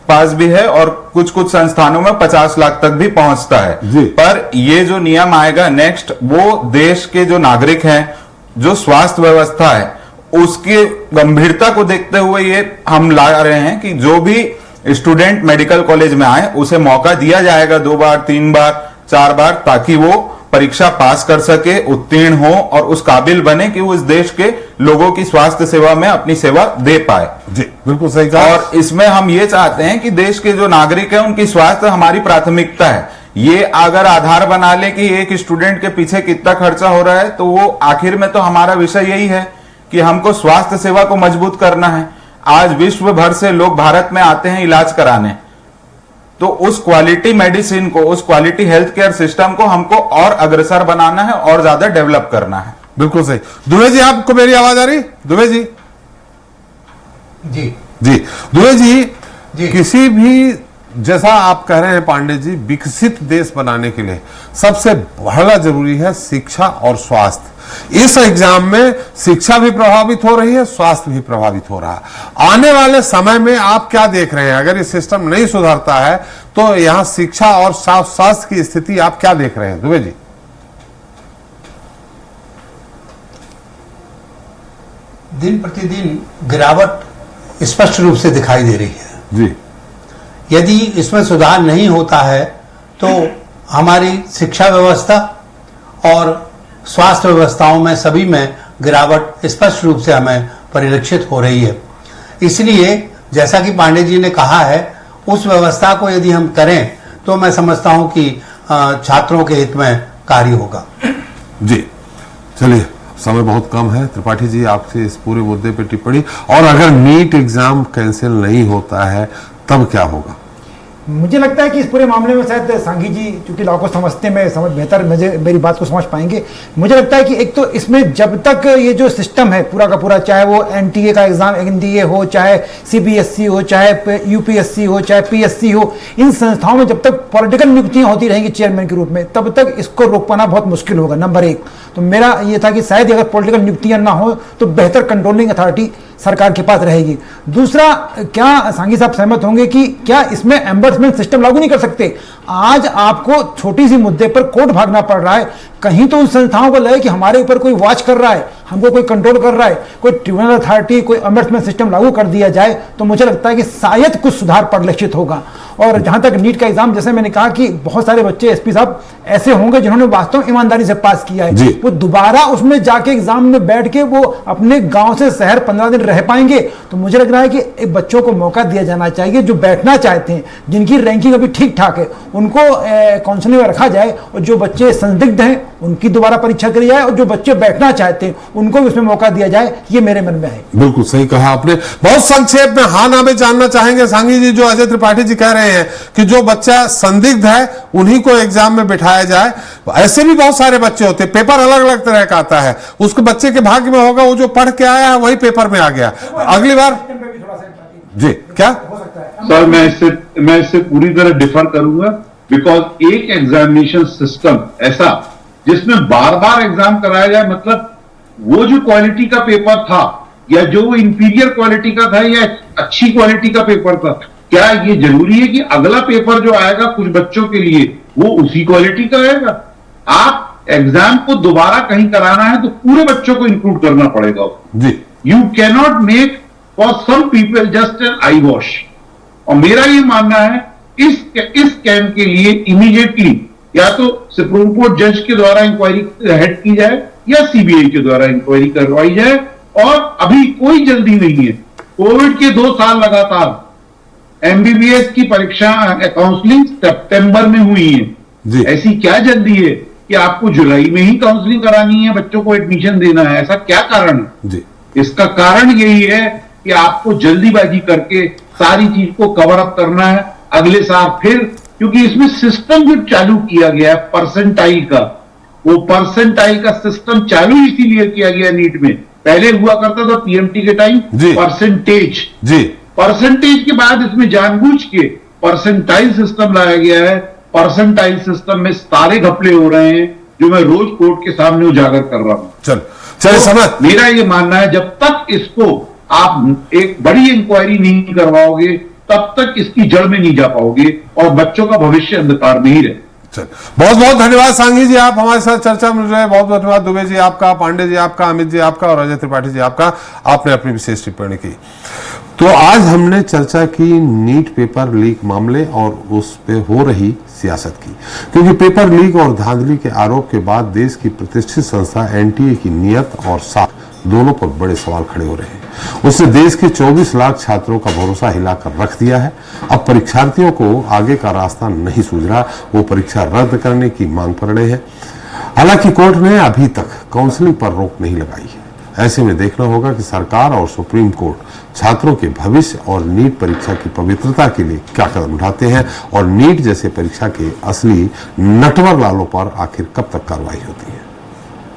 पास भी है, और कुछ कुछ संस्थानों में 50 लाख तक भी पहुंचता है। पर ये जो नियम आएगा नेक्स्ट, वो देश के जो नागरिक हैं, जो स्वास्थ्य व्यवस्था है, उसकी गंभीरता को देखते हुए ये हम ला रहे हैं कि जो भी स्टूडेंट मेडिकल कॉलेज में आए उसे मौका दिया जाएगा 2 बार, 3 बार, 4 बार, ताकि वो परीक्षा पास कर सके, उत्तीर्ण हो और उस काबिल बने कि वो इस देश के लोगों की स्वास्थ्य सेवा में अपनी सेवा दे पाए। जी, बिल्कुल सही कहा। और इसमें हम ये चाहते हैं कि देश के जो नागरिक हैं उनकी स्वास्थ्य हमारी प्राथमिकता है। ये अगर आधार बना ले कि एक स्टूडेंट के पीछे कितना खर्चा हो रहा है, तो वो आखिर में तो हमारा विषय यही है कि हमको स्वास्थ्य सेवा को मजबूत करना है। आज विश्व भर से लोग भारत में आते हैं इलाज कराने, तो उस क्वालिटी मेडिसिन को, उस क्वालिटी हेल्थ केयर सिस्टम को हमको और अग्रसर बनाना है और ज्यादा डेवलप करना है। बिल्कुल सही। दुबे जी, आपको मेरी आवाज आ रही? दुबे जी जी जी, दुबे जी, किसी भी, जैसा आप कह रहे हैं पांडे जी, विकसित देश बनाने के लिए सबसे पहला जरूरी है शिक्षा और स्वास्थ्य। इस एग्जाम में शिक्षा भी प्रभावित हो रही है, स्वास्थ्य भी प्रभावित हो रहा है। आने वाले समय में आप क्या देख रहे हैं? अगर ये सिस्टम नहीं सुधरता है तो यहां शिक्षा और स्वास्थ्य की स्थिति आप क्या देख रहे हैं दुबे जी? दिन प्रतिदिन गिरावट स्पष्ट रूप से दिखाई दे रही है जी। यदि इसमें सुधार नहीं होता है तो हमारी शिक्षा व्यवस्था और स्वास्थ्य व्यवस्थाओं में, सभी में गिरावट स्पष्ट रूप से हमें परिलक्षित हो रही है। इसलिए जैसा कि पांडे जी ने कहा है, उस व्यवस्था को यदि हम करें तो मैं समझता हूं कि छात्रों के हित में कार्य होगा। जी, चलिए, समय बहुत कम है। त्रिपाठी जी, आपसे इस पूरे मुद्दे पर टिप्पणी। और अगर नीट एग्जाम कैंसिल नहीं होता है तब क्या होगा? मुझे लगता है कि इस पूरे मामले में शायद सांघी जी चूंकि लॉ को समझते में बेहतर मेरी बात को समझ पाएंगे। मुझे लगता है कि एक तो इसमें जब तक ये जो सिस्टम है पूरा का पूरा, चाहे वो NTA का एग्जाम NDA हो, चाहे CBSE हो, चाहे UPSC हो, चाहे PSC हो, इन संस्थाओं में जब तक पॉलिटिकल नियुक्तियां होती रहेंगी चेयरमैन के रूप में, तब तक इसको रोक पाना बहुत मुश्किल होगा। नंबर 1 तो मेरा ये था कि शायद अगर पॉलिटिकल नियुक्तियां ना हो तो बेहतर कंट्रोलिंग अथॉरिटी सरकार के पास रहेगी। दूसरा, क्या सांघी साहब सहमत होंगे कि क्या इसमें एम्बर्समेंट सिस्टम लागू नहीं कर सकते? आज आपको छोटी सी मुद्दे पर कोर्ट भागना पड़ रहा है, कहीं तो उन संस्थाओं को लगे कि हमारे ऊपर कोई वॉच कर रहा है, हमको कोई कंट्रोल कर रहा है, कोई ट्रिब्यूनल अथॉरिटी, कोई एम्बर्समेंट सिस्टम लागू कर दिया जाए तो मुझे लगता है कि शायद कुछ सुधार परिलक्षित होगा। और जहां तक नीट का एग्जाम, जैसे मैंने कहा कि बहुत सारे बच्चे SP साहब ऐसे होंगे जिन्होंने वास्तव में ईमानदारी से पास किया है, वो दोबारा उसमें जाके एग्जाम में बैठ के वो अपने गांव से शहर 15 दिन रह पाएंगे? तो मुझे लग रहा है कि बच्चों को मौका दिया जाना चाहिए जो बैठना चाहते हैं, जिनकी रैंकिंग अभी ठीक ठाक है, उनको काउंसलिंग में रखा जाए, और जो बच्चे संदिग्ध हैं उनकी दोबारा परीक्षा करी जाए, और जो बच्चे बैठना चाहते हैं उनको भी उसमें मौका दिया जाए। ये मेरे मन में है। बिल्कुल सही कहा आपने। बहुत संक्षेप में हाँ ना में जानना चाहेंगे सांघी जी, जो अजय त्रिपाठी जी कह रहे हैं कि जो बच्चा संदिग्ध है उन्हीं को एग्जाम में बिठाया जाए। ऐसे भी बहुत सारे बच्चे होते हैं, पेपर अलग अलग तरह का आता है, उसके बच्चे के भाग्य में होगा वो जो पढ़ के आया है वही पेपर में आ गया अगली बार। जी, क्या सर, मैं इससे पूरी तरह डिफर करूंगा, बिकॉज एक एग्जामिनेशन सिस्टम ऐसा जिसमें बार बार एग्जाम कराया जाए, मतलब वो जो क्वालिटी का पेपर था या जो इंफीरियर क्वालिटी का था या अच्छी क्वालिटी का पेपर था, क्या ये जरूरी है कि अगला पेपर जो आएगा कुछ बच्चों के लिए वो उसी क्वालिटी का आएगा? आप एग्जाम को दोबारा कहीं कराना है तो पूरे बच्चों को इंक्लूड करना पड़ेगा जी। You cannot make for some people just an eye wash. और मेरा ये मानना है इस कैंप के लिए इमीडिएटली या तो सुप्रीम कोर्ट जज के द्वारा इंक्वायरी हेड की जाए या सीबीआई के द्वारा इंक्वायरी करवाई जाए। और अभी कोई जल्दी नहीं है। कोविड के 2 साल लगातार एमबीबीएस की परीक्षा काउंसलिंग सितंबर में हुई है। ऐसी क्या जल्दी है कि आपको जुलाई में ही काउंसलिंग करानी है, बच्चों को एडमिशन देना है? ऐसा क्या कारण है जी? इसका कारण यही है कि आपको जल्दीबाजी करके सारी चीज को कवर अप करना है अगले साल फिर, क्योंकि इसमें सिस्टम जो चालू किया गया है परसेंटाइल का, वो परसेंटाइल का सिस्टम चालू इसीलिए किया गया नीट में। पहले हुआ करता था पीएमटी के टाइम परसेंटेज जी, परसेंटेज के बाद इसमें जानबूझ के परसेंटाइल सिस्टम लाया गया है। परसेंटाइल सिस्टम में सारे घपले हो रहे हैं जो मैं रोज कोर्ट के सामने उजागर कर रहा हूं। चलिए समझ मेरा ये मानना है जब तक इसको आप एक बड़ी इंक्वायरी नहीं करवाओगे तब तक इसकी जड़ में नहीं जा पाओगे और बच्चों का भविष्य अंधकार में ही रहे। बहुत बहुत धन्यवाद सांघी जी, आप हमारे साथ चर्चा में रहे। बहुत बहुत धन्यवाद दुबे जी आपका, पांडे जी आपका, अमित जी आपका और अजय त्रिपाठी जी आपका, आपने अपनी विशेष टिप्पणी की। तो आज हमने चर्चा की नीट पेपर लीक मामले और उस पे हो रही सियासत की, क्योंकि पेपर लीक और धांधली के आरोप के बाद देश की प्रतिष्ठित संस्था एनटीए की नियत और साख दोनों पर बड़े सवाल खड़े हो रहे हैं। उसने देश के 24 लाख छात्रों का भरोसा हिलाकर रख दिया है। अब परीक्षार्थियों को आगे का रास्ता नहीं सूझ रहा, वो परीक्षा रद्द करने की मांग पर अड़े हैं। हालांकि कोर्ट ने अभी तक काउंसलिंग पर रोक नहीं लगाई है। ऐसे में देखना होगा कि सरकार और सुप्रीम कोर्ट छात्रों के भविष्य और नीट परीक्षा की पवित्रता के लिए क्या कदम उठाते हैं और नीट जैसे परीक्षा के असली नटवर लालों पर आखिर कब तक कार्रवाई होती है।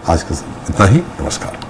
आज का इतना ही, नमस्कार।